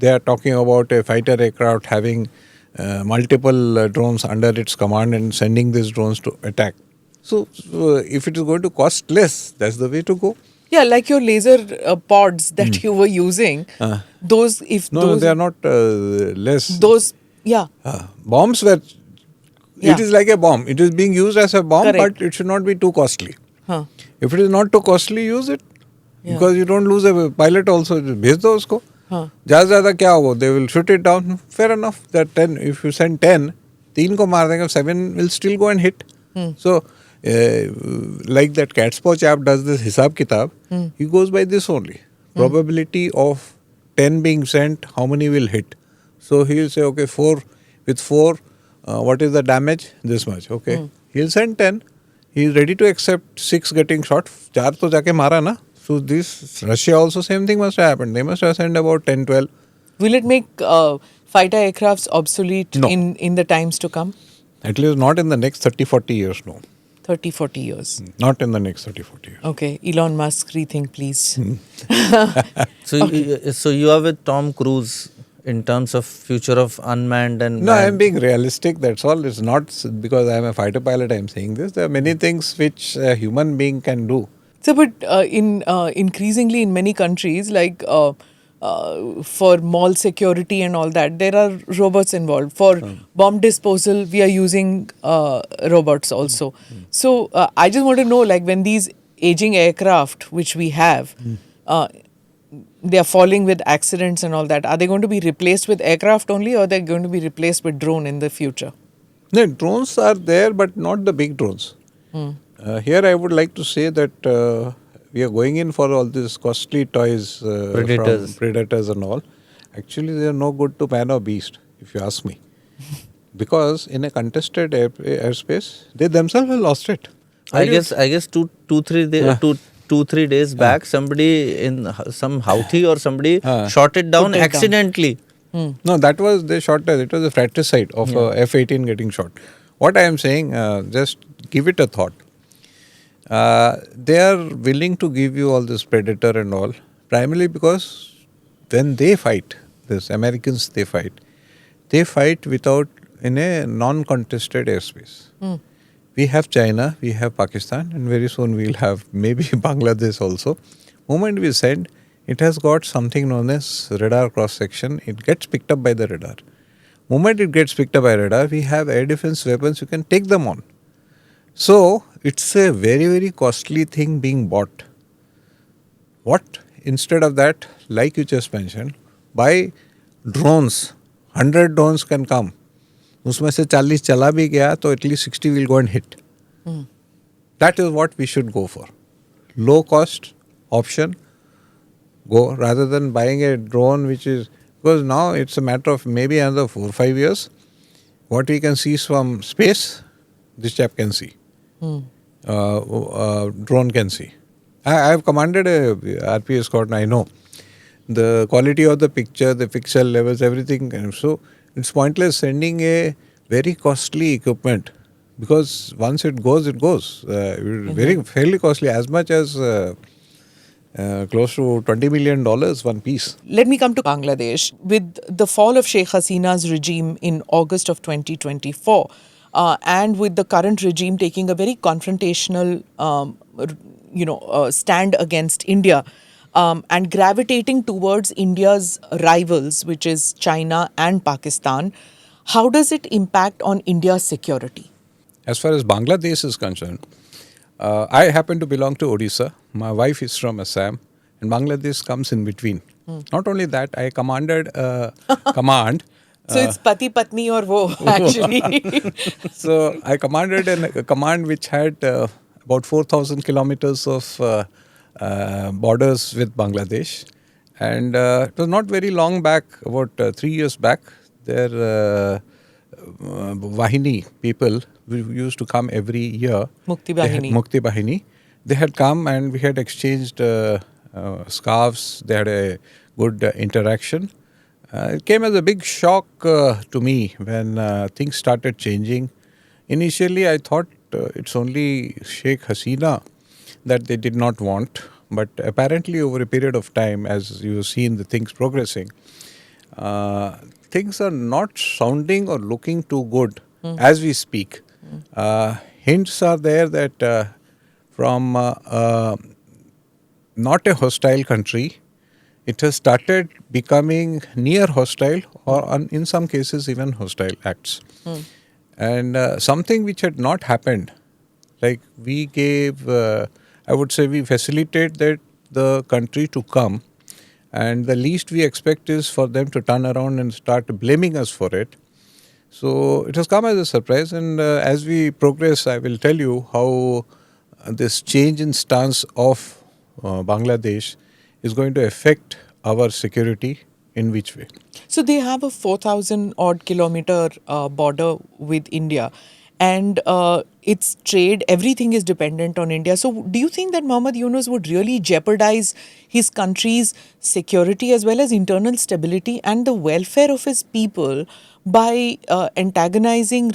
B: are talking about a fighter aircraft having multiple drones under its command and sending these drones to attack. So if it is going to cost less, that's the way to go.
A: Yeah, like your laser pods that you were using. Those, if
B: No,
A: those,
B: they are not less.
A: those, yeah,
B: Bombs were,
A: Yeah.
B: it is like a bomb. It is being used as a bomb,
A: Correct.
B: but it should not be too costly.
A: huh.
B: If it is not too costly, use it.
A: Yeah.
B: Because you don't lose a pilot also. भेज दो उसको.
A: हाँ.
B: ज़्यादा क्या होगा? They will shoot it down. Fair enough. That 10, if you send 10, 3 को मार देंगे, 7 will still go and hit. So, like that cat's paw chap does this hisab kitab, he goes by this only. Probability of 10 being sent, how many will hit? So he will say, okay, 4, with 4, what is the damage? This much, okay. He'll send 10. He is ready to accept 6 getting shot. 4 to jaake mara na. So this, Russia also same thing must have happened. They must have sent about 10, 12.
A: Will it make fighter aircrafts obsolete
B: No.
A: in the times to come?
B: At least not in the next 30, 40 years, no.
A: 30, 40 years.
B: Not in the next 30, 40 years.
A: Okay, Elon Musk, rethink, please.
C: So you are with Tom Cruise in terms of future of unmanned and
B: No, I am
C: manned.
B: being realistic, that's all. It's not because I am a fighter pilot I am saying this. There are many things which a human being can do.
A: So, but increasingly in many countries, like for mall security and all that, there are robots involved. For bomb disposal, we are using robots also. So, I just want to know, like, when these aging aircraft, which we have, they are falling with accidents and all that, are they going to be replaced with aircraft only, or they're going to be replaced with drone in the future?
B: No, drones are there, but not the big drones. Here I would like to say that we are going in for all these costly toys
C: Predators.
B: from predators and all. Actually, they are no good to man or beast, if you ask me. Because in a contested airspace, they themselves have lost it.
C: I guess 2-3 days back, somebody in some Houthi or somebody shot it down
A: Put it down.
C: accidentally.
B: No, that was, they shot, it was a fratricide of F-18 getting shot. What I am saying, just give it a thought. They are willing to give you all this predator and all, primarily because when they fight, this Americans they fight without, in a non-contested airspace. We have China, we have Pakistan, and very soon we'll have maybe Bangladesh also. Moment we send, it has got something known as radar cross-section. It gets picked up by the radar. Moment it gets picked up by radar, we have air defense weapons, you can take them on. So, it's a very, very costly thing being bought. What? Instead of that, like you just mentioned, buy drones. 100 drones can come. उसमें से 40 चला भी गया तो at least 60 will go and hit. That is what we should go for. Low cost option, go rather than buying a drone which is, because now it's a matter of maybe another 4 or 5 years. What we can see from space, this chap can see. Drone can see. I have commanded a RP escort and I know the quality of the picture, the pixel levels, everything. And so it's pointless sending a very costly equipment because once it goes, it goes. Very fairly costly, as much as close to $20 million one piece.
A: Let me come to Bangladesh. With the fall of Sheikh Hasina's regime in August of 2024, and with the current regime taking a very confrontational, stand against India, and gravitating towards India's rivals, which is China and Pakistan, how does it impact on India's security?
B: As far as Bangladesh is concerned, I happen to belong to Odisha. My wife is from Assam, and Bangladesh comes in between. Not only that, I commanded command.
A: So it's Pati Patni or wo, actually.
B: So I commanded a command which had about 4,000 kilometers of borders with Bangladesh. And it was not very long back, about 3 years back, their Vahini people who used to come every year.
A: Mukti
B: They had
A: Bahini.
B: Mukti Bahini. They had come and we had exchanged scarves. They had a good interaction. It came as a big shock to me when things started changing. Initially, I thought it's only Sheikh Hasina that they did not want. But apparently, over a period of time, as you've seen the things progressing, things are not sounding or looking too good as we speak. Hints are there that from not a hostile country, it has started becoming near hostile or in some cases even hostile acts. And something which had not happened, like we gave, I would say we facilitated the country to come, and the least we expect is for them to turn around and start blaming us for it. So it has come as a surprise, and as we progress, I will tell you how this change in stance of Bangladesh is going to affect our security in which way.
A: So they have a 4,000 odd kilometer border with India, and its trade, everything is dependent on India. So do you think that Mohammad Yunus would really jeopardize his country's security as well as internal stability and the welfare of his people by antagonizing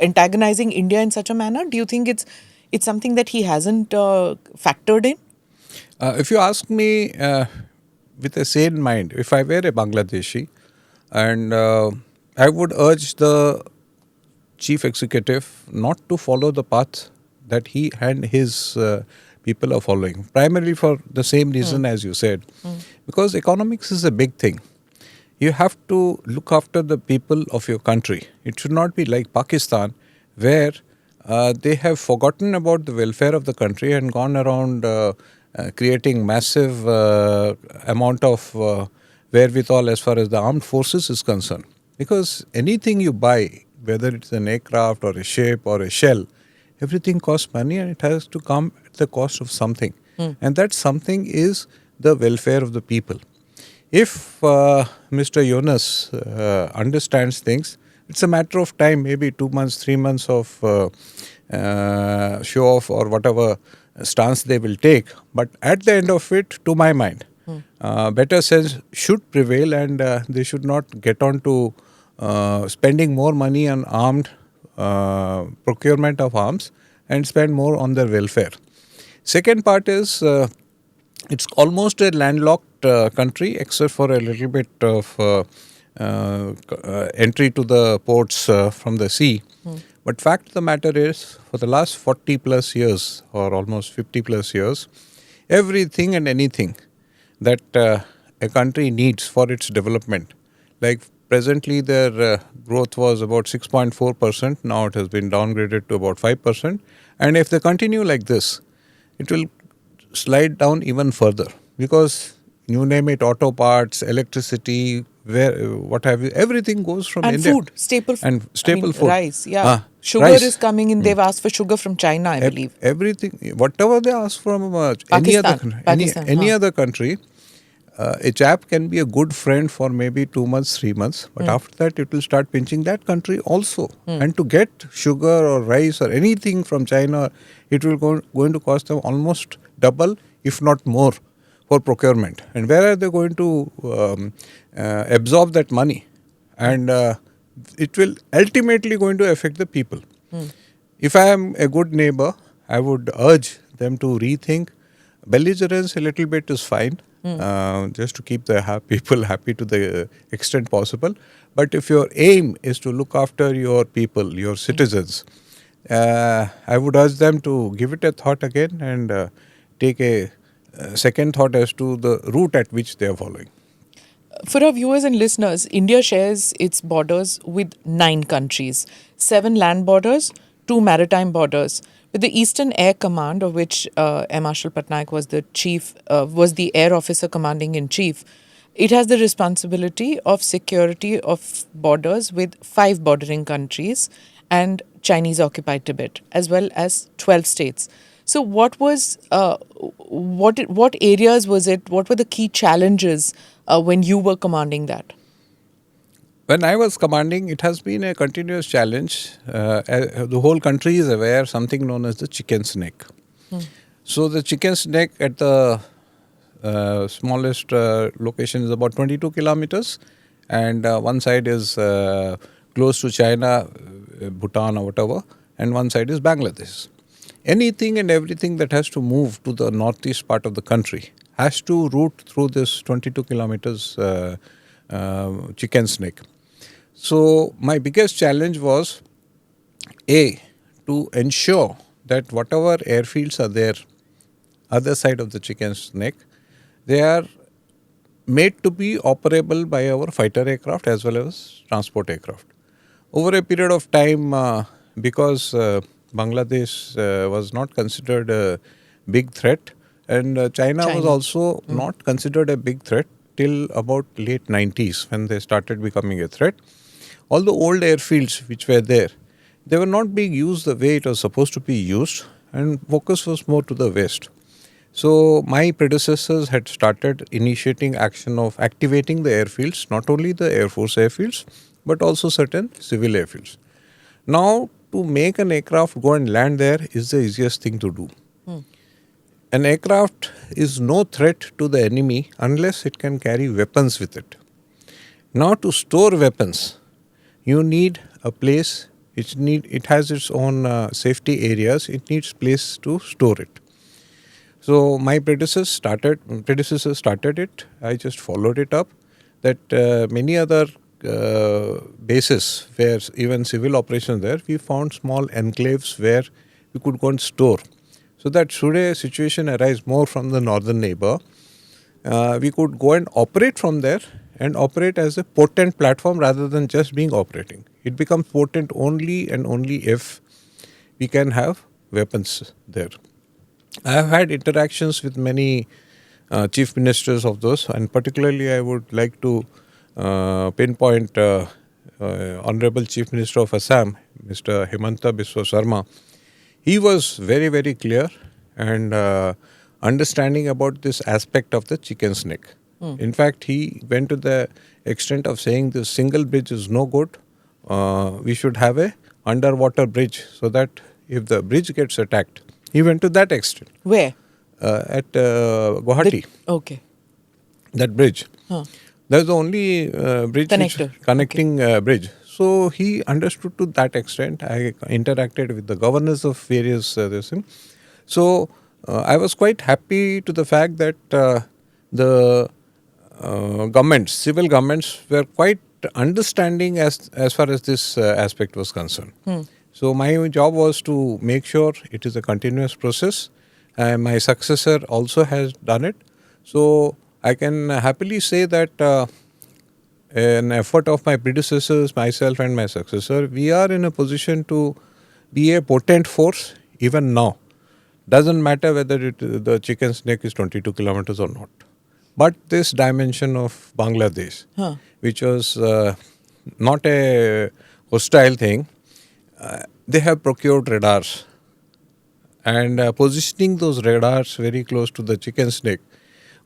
A: antagonizing India in such a manner? Do you think it's something that he hasn't factored in?
B: If you ask me with a sane mind, if I were a Bangladeshi, and I would urge the chief executive not to follow the path that he and his people are following, primarily for the same reason as you said, because economics is a big thing. You have to look after the people of your country. It should not be like Pakistan, where they have forgotten about the welfare of the country and gone around creating massive amount of wherewithal as far as the armed forces is concerned. Because anything you buy, whether it's an aircraft or a ship or a shell, everything costs money and it has to come at the cost of something. And that something is the welfare of the people. If Mr. Yunus understands things, it's a matter of time, maybe 2 months, 3 months of show off or whatever stance they will take. But at the end of it, to my mind, better sense should prevail, and they should not get on to spending more money on armed procurement of arms and spend more on their welfare. Second part is it's almost a landlocked country except for a little bit of entry to the ports from the sea. But fact of the matter is, for the last 40 plus years or almost 50 plus years, everything and anything that a country needs for its development, like presently their growth was about 6.4%, now it has been downgraded to about 5%. And if they continue like this, it will slide down even further, because you name it, auto parts, electricity, what have you, everything goes from
A: and
B: India.
A: Food, staple food.
B: And staple food.
A: Rice, yeah. Sugar
B: Rice.
A: is coming in. They've asked for sugar from China, I believe.
B: Everything, whatever they ask from any other country, any other country, a chap can be a good friend for maybe 2 months, 3 months, but after that it will start pinching that country also. And to get sugar or rice or anything from China, it will going to cost them almost double, if not more, for procurement. And where are they going to absorb that money? And it will ultimately going to affect the people. If I am a good neighbor, I would urge them to rethink. Belligerence a little bit is fine, just to keep the people happy to the extent possible. But if your aim is to look after your people, your citizens, I would urge them to give it a thought again and take a second thought as to the route at which they are following.
A: For our viewers and listeners, India shares its borders with 9 countries, 7 land borders, 2 maritime borders. With the Eastern Air Command, of which Air Marshal Patnaik was the air officer commanding in chief, it has the responsibility of security of borders with 5 bordering countries and Chinese occupied Tibet, as well as 12 states. So what areas was it? What were the key challenges when you were commanding that?
B: When I was commanding, it has been a continuous challenge. The whole country is aware something known as the chicken's neck. So the chicken's neck at the smallest location is about 22 kilometers, and one side is close to China, Bhutan or whatever, and one side is Bangladesh. Anything and everything that has to move to the northeast part of the country has to route through this 22 kilometers chicken's neck. So my biggest challenge was to ensure that whatever airfields are there, other side of the chicken's neck, they are made to be operable by our fighter aircraft as well as transport aircraft. Over a period of time, because Bangladesh was not considered a big threat, and China was also not considered a big threat till about late 90s when they started becoming a threat. All the old airfields which were there, they were not being used the way it was supposed to be used, and focus was more to the west. So my predecessors had started initiating action of activating the airfields, not only the Air Force airfields, but also certain civil airfields. Now, to make an aircraft go and land there is the easiest thing to do. An aircraft is no threat to the enemy unless it can carry weapons with it. Now, to store weapons, you need a place. It has its own safety areas. It needs place to store it. So my predecessor started it. I just followed it up. That many other bases where even civil operations there, we found small enclaves where we could go and store. So that should a situation arise more from the northern neighbor, we could go and operate from there and operate as a potent platform rather than just being operating. It becomes potent only and only if we can have weapons there. I have had interactions with many chief ministers of those, and particularly I would like to pinpoint Honorable Chief Minister of Assam, Mr. Himanta Biswa Sarma. He was very, very clear and understanding about this aspect of the chicken's neck. In fact, he went to the extent of saying this single bridge is no good. We should have a underwater bridge so that if the bridge gets attacked, he went to that extent.
A: Where?
B: At Guwahati.
A: Okay.
B: That bridge. That's the only bridge connecting bridge. So he understood to that extent. I interacted with the governors of various things. So I was quite happy to the fact that the governments, civil governments, were quite understanding as far as this aspect was concerned. So my job was to make sure it is a continuous process. My successor also has done it. So I can happily say that an effort of my predecessors, myself and my successor, we are in a position to be a potent force even now. Doesn't matter whether the chicken's neck is 22 kilometers or not. But this dimension of Bangladesh, which was not a hostile thing, they have procured radars. And positioning those radars very close to the chicken's neck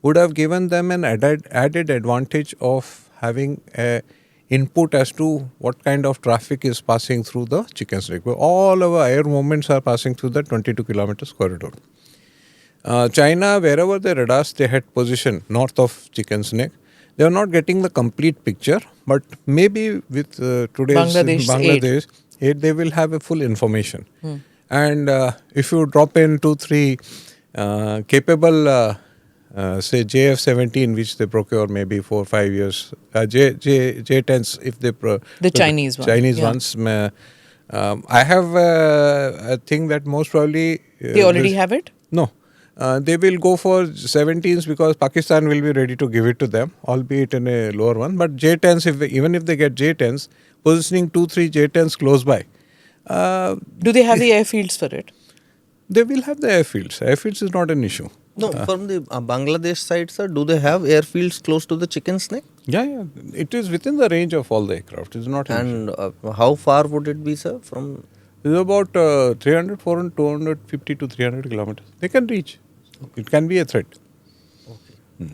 B: would have given them an added advantage of having a input as to what kind of traffic is passing through the chicken's neck. All our air movements are passing through the 22 kilometers corridor. China, wherever the radars they had positioned north of chicken's neck, they are not getting the complete picture, but maybe with today's Bangladesh aid, they will have a full information. And if you drop in 2-3 capable say JF-17, which they procure maybe 4 or 5 years, J-10s if they
A: the Chinese
B: ones. I have a thing that most probably
A: they already have it.
B: No, they will go for 17s because Pakistan will be ready to give it to them, albeit in a lower one. But J-10s, even if they get J-10s, positioning 2-3 J-10s close by.
A: Do they have the airfields for it?
B: They will have the airfields. Airfields is not an issue.
C: No, from the Bangladesh side, sir, do they have airfields close to the chicken's neck?
B: Yeah. It is within the range of all the aircraft. It's not an issue.
C: And how far would it be, sir, from
B: It's about 300, 400, 250 to 300 kilometers. They can reach. It can be a threat.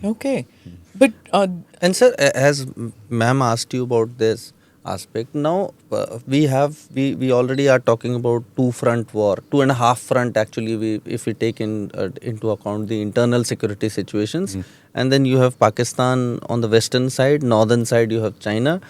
A: Okay. But
C: And sir, as ma'am asked you about this aspect, now we already are talking about two front war, two and a half front actually. We if we take into account the internal security situations, and then you have Pakistan on the western side, northern side you have China.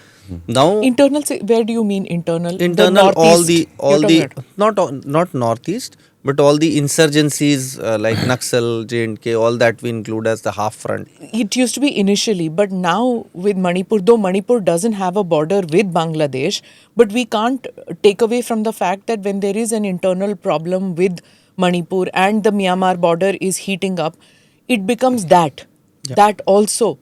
C: Now
A: internal, where do you mean internal?
C: internal all
A: Northeast
C: the
A: you're talking about.
C: not northeast, but all the insurgencies like Naxal, J&K, all that we include as the half front.
A: It used to be initially, but now with Manipur, though Manipur doesn't have a border with Bangladesh, but we can't take away from the fact that when there is an internal problem with Manipur and the Myanmar border is heating up, it becomes that. That also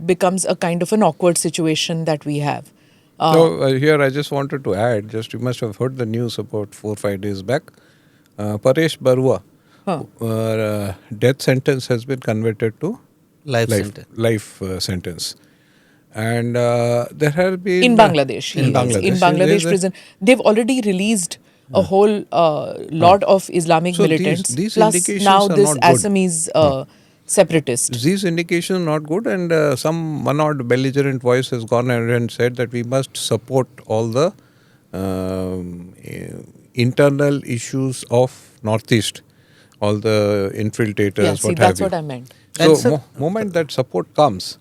A: becomes a kind of an awkward situation that we have.
B: So here I just wanted to add, just you must have heard the news about 4-5 days back. Paresh Barua, death sentence has been converted to
C: Life sentence.
B: life sentence. And there have been...
A: In Bangladesh.
B: In Bangladesh.
A: In Bangladesh prison. They've already released a whole lot of Islamic
B: So
A: militants.
B: these
A: plus
B: indications
A: now
B: are
A: this
B: not good.
A: Assamese separatist.
B: These indications are not good, and some one-odd belligerent voice has gone ahead and said that we must support all the internal issues of Northeast, all the infiltrators,
A: Yeah, see,
B: what
A: that's
B: have
A: what
B: you.
A: I meant.
C: And
B: So,
C: sir-
B: moment that support comes,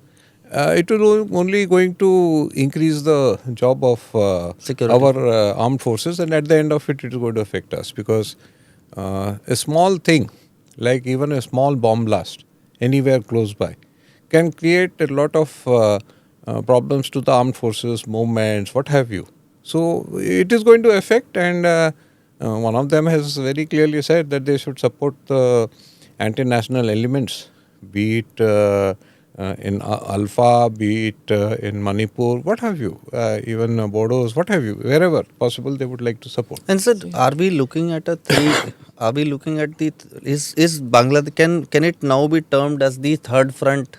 B: it will only going to increase the job of
C: Security.
B: our armed forces, and at the end of it, it is going to affect us, because a small thing, like even a small bomb blast anywhere close by, can create a lot of problems to the armed forces, movements, what have you. So it is going to affect, and one of them has very clearly said that they should support the anti-national elements, be it in Alpha, be it in Manipur, what have you, even Bodos, what have you, wherever possible they would like to support.
C: And sir, are we looking at a three? Are we looking at the is Bangladesh can it now be termed as the third front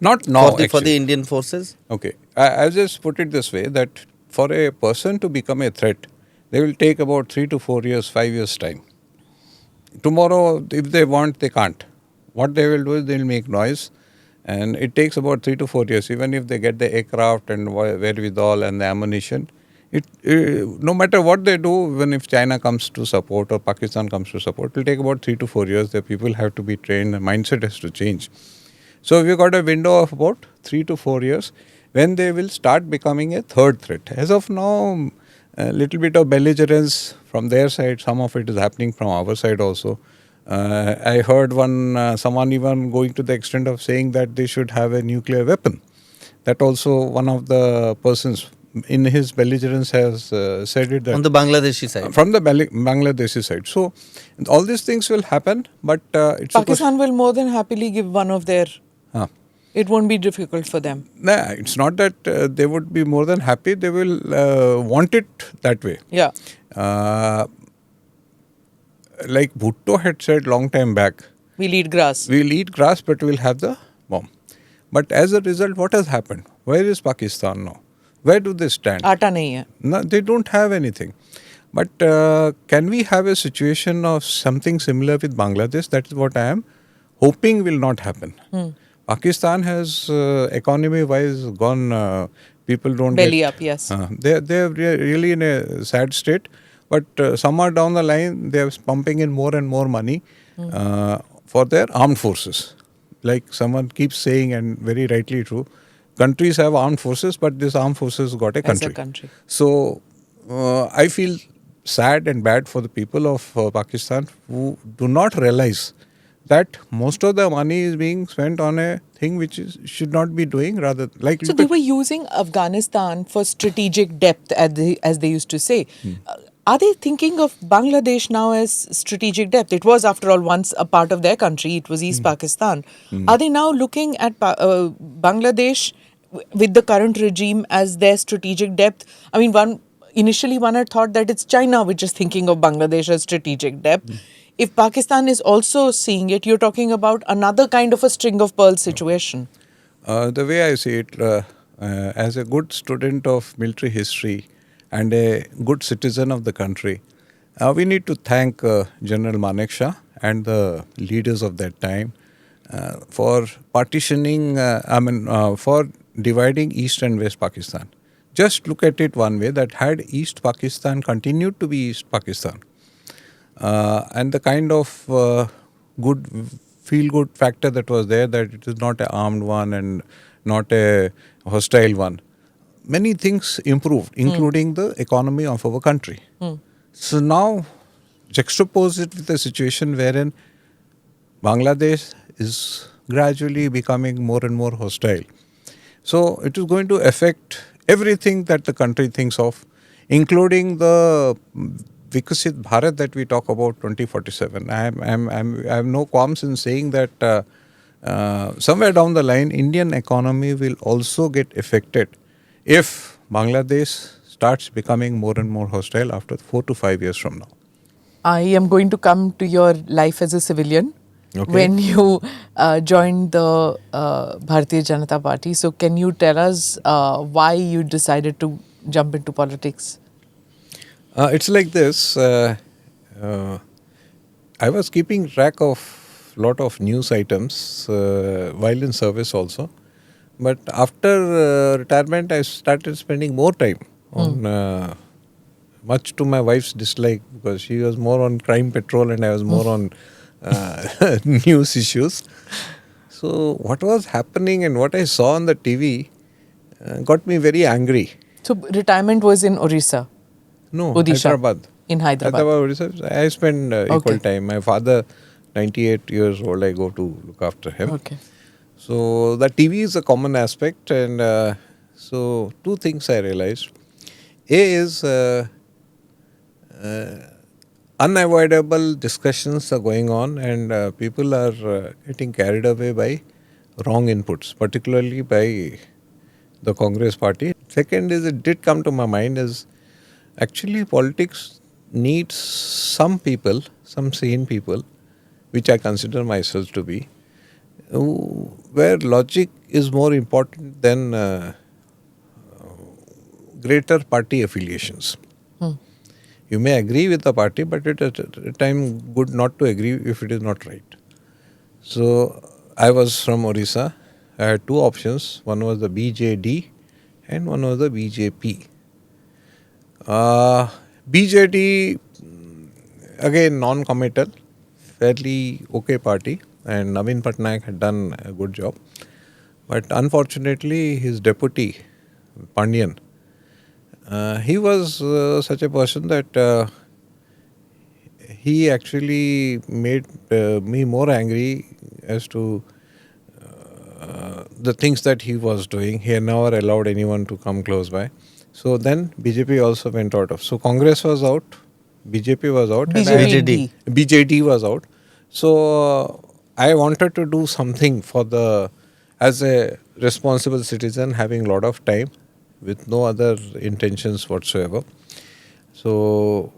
B: Not now,
C: for the
B: actually.
C: Indian forces?
B: Okay, I'll just put it this way, that for a person to become a threat, they will take about 3 to 4 years, 5 years time. Tomorrow, if they want, they can't. What they will do is they will make noise, and it takes about 3 to 4 years. Even if they get the aircraft and wherewithal and the ammunition, no matter what they do, even if China comes to support or Pakistan comes to support, it will take about 3 to 4 years. The people have to be trained, the mindset has to change. So we've got a window of about 3 to 4 years when they will start becoming a third threat. As of now, a little bit of belligerence from their side, some of it is happening from our side also. I heard someone even going to the extent of saying that they should have a nuclear weapon. That also one of the persons in his belligerence has said it. That
C: On the Bangladeshi side.
B: from the Bangladeshi side. So all these things will happen, but it's
A: Pakistan will more than happily give one of their. It won't be difficult for them.
B: Nah, it's not that they would be more than happy. They will want it that way.
A: Yeah.
B: Like Bhutto had said long time back,
A: We'll eat grass.
B: we'll eat grass but we'll have the bomb. But as a result, what has happened? Where is Pakistan now? Where do they stand?
A: Aata nahi hai.
B: No, they don't have anything. But can we have a situation of something similar with Bangladesh? That is what I am hoping will not happen. Pakistan has economy-wise gone. People don't
A: Belly
B: get,
A: up, yes.
B: They're really in a sad state. But somewhere down the line, they're pumping in more and more money for their armed forces. Like someone keeps saying, and very rightly true, countries have armed forces, but this armed forces got a country.
A: As a country.
B: So I feel sad and bad for the people of Pakistan who do not realize that most of the money is being spent on a thing which should not be doing, rather like...
A: So they were using Afghanistan for strategic depth, as they used to say. Are they thinking of Bangladesh now as strategic depth? It was, after all, once a part of their country. It was East Pakistan. Are they now looking at Bangladesh with the current regime as their strategic depth? I mean, initially one had thought that it's China which is thinking of Bangladesh as strategic depth. If Pakistan is also seeing it, you're talking about another kind of a string of pearls situation.
B: The way I see it, as a good student of military history and a good citizen of the country. We need to thank General Manekshaw and the leaders of that time for partitioning, for dividing East and West Pakistan. Just look at it one way, that had East Pakistan continued to be East Pakistan, and the kind of good feel-good factor that was there, that it is not an armed one and not a hostile one, many things improved, including the economy of our country. So now juxtapose it with a situation wherein Bangladesh is gradually becoming more and more hostile. So it is going to affect everything that the country thinks of, including the Vikasit Bharat that we talk about 2047. I have no qualms in saying that somewhere down the line, Indian economy will also get affected if Bangladesh starts becoming more and more hostile after 4 to 5 years from now.
A: I am going to come to your life as a civilian.
B: Okay.
A: When you joined the Bharatiya Janata Party. So can you tell us why you decided to jump into politics?
B: It's like this. I was keeping track of lot of news items while in service also. But after retirement, I started spending more time on, much to my wife's dislike, because she was more on crime patrol and I was more on news issues. So what was happening and what I saw on the TV got me very angry.
A: So retirement was in Orissa?
B: No,
A: Odisha.
B: Hyderabad.
A: In Hyderabad.
B: Odisha. I spend equal
A: Okay.
B: time. My father, 98 years old, I go to look after him.
A: Okay.
B: So the TV is a common aspect, and so two things I realized. A is unavoidable discussions are going on, and people are getting carried away by wrong inputs, particularly by the Congress party. Second is, it did come to my mind, is actually politics needs some people, some sane people, which I consider myself to be, where logic is more important than greater party affiliations. You may agree with the party, but it is at a time good not to agree if it is not right. So I was from Orissa. I had two options. One was the BJD and one was the BJP. BJD, again non-committal, fairly okay party, and Navin Patnaik had done a good job. But unfortunately, his deputy, Pandian, he was such a person that he actually made me more angry as to the things that he was doing. He had never allowed anyone to come close by. So then BJP also went out of. So Congress was out, BJP was out,
A: BJD.
B: and BJD was out. So I wanted to do something for as a responsible citizen, having a lot of time, with no other intentions whatsoever. So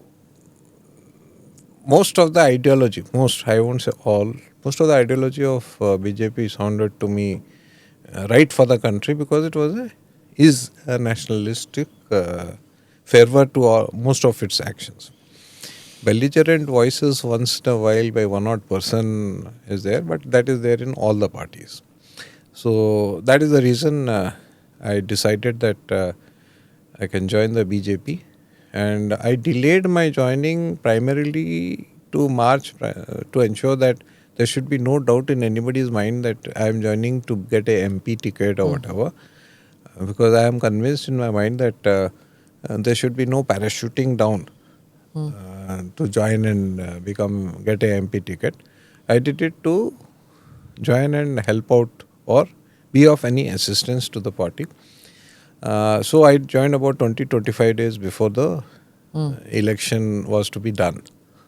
B: most of the ideology, I won't say all, most of the ideology of BJP sounded to me right for the country, because it was is a nationalistic fervor to most of its actions. Belligerent voices once in a while by one odd person is there, but that is there in all the parties. So that is the reason I decided that I can join the BJP, and I delayed my joining primarily to March to ensure that there should be no doubt in anybody's mind that I am joining to get a MP ticket or whatever, because I am convinced in my mind that there should be no parachuting down to join and get a MP ticket. I did it to join and help out or be of any assistance to the party. So I joined about 20-25 days before the election was to be done.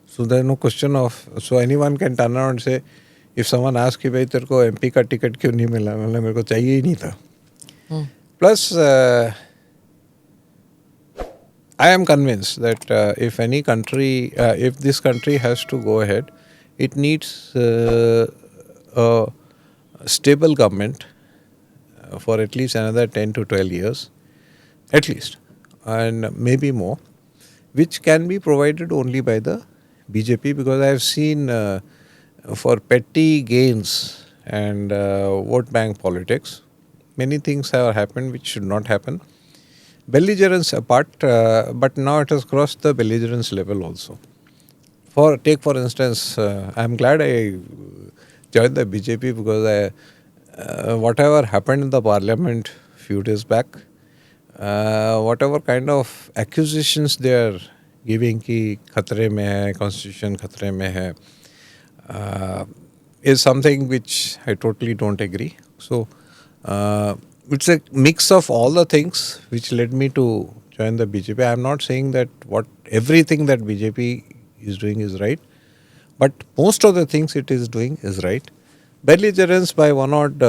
B: So there is no question of, so anyone can turn around and say, if someone asks कि भाई तेरे को MP का ticket क्यों नहीं मिला, मतलब मेरे को चाहिए ही नहीं था. Plus, I am convinced that if any country, if this country has to go ahead, it needs a stable government for at least another 10 to 12 years, at least. and maybe more, which can be provided only by the BJP, because I have seen for petty gains and vote bank politics, many things have happened which should not happen. Belligerence apart, but now it has crossed the belligerence level also. Take for instance, I am glad I joined the BJP because whatever happened in the parliament few days back, whatever kind of accusations they are giving ki khatre mein hai, constitution khatre mein hai, is something which I totally don't agree. So it's a mix of all the things which led me to join the BJP. I am not saying that everything that BJP is doing is right, but most of the things it is doing is right. Belligerence by one odd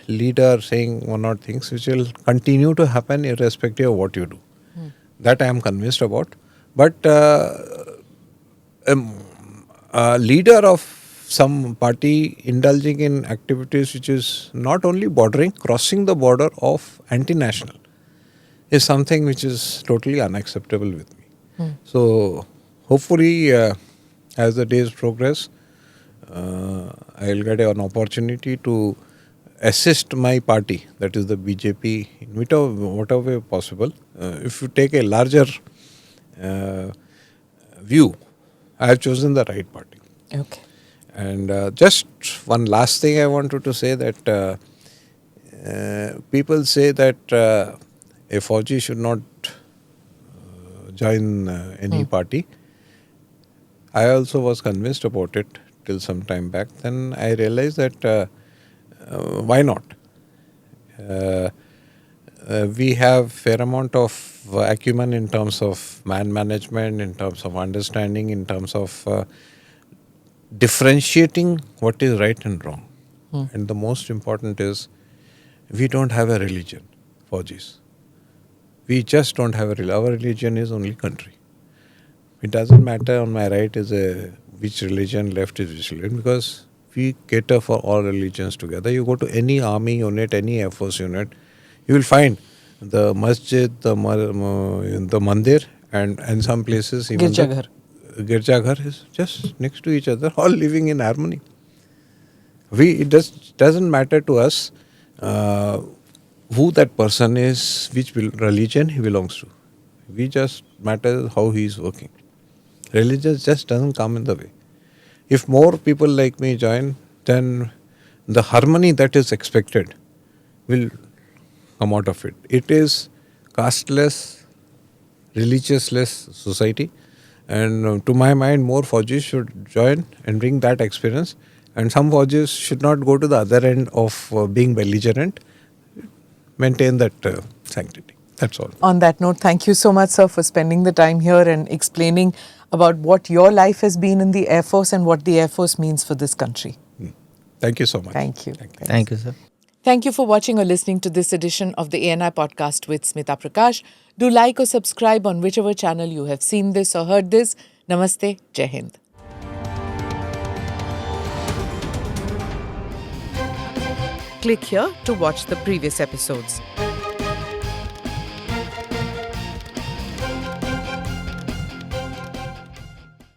B: leader saying one odd things which will continue to happen irrespective of what you do. That I am convinced about. But a leader of some party indulging in activities which is not only crossing the border of anti-national is something which is totally unacceptable with me. So hopefully as the days progress, I will get an opportunity to assist my party, that is the BJP, in whatever way possible. If you take a larger view, I have chosen the right party.
A: Okay.
B: And just one last thing I wanted to say, that people say that a Fauji should not join any party. I also was convinced about it till some time back. Then I realized that why not? We have fair amount of acumen in terms of man management, in terms of understanding, in terms of differentiating what is right and wrong. And the most important is, we don't have a religion, Faujis. We just don't have a religion. Our religion is only country. It doesn't matter on my right is which religion, left is which religion, because we cater for all religions together. You go to any army unit, any Air Force unit, you will find the masjid, the mandir, and in some places even
A: Girjaghar.
B: the Girjaghar is just next to each other, all living in harmony. It doesn't matter to us who that person is, which religion he belongs to. We just matter how he is working. Religion just doesn't come in the way. If more people like me join, then the harmony that is expected will come out of it. It is casteless, religiousless society, and to my mind, more Faujis should join and bring that experience. And some Faujis should not go to the other end of being belligerent. Maintain that sanctity. That's all.
A: On that note, thank you so much, sir, for spending the time here and explaining about what your life has been in the Air Force and what the Air Force means for this country.
B: Thank you so much.
A: Thank you.
C: Thank you, sir.
A: Thank you for watching or listening to this edition of the ANI podcast with Smita Prakash. Do like or subscribe on whichever channel you have seen this or heard this. Namaste. Jai Hind. Click here to watch the previous episodes.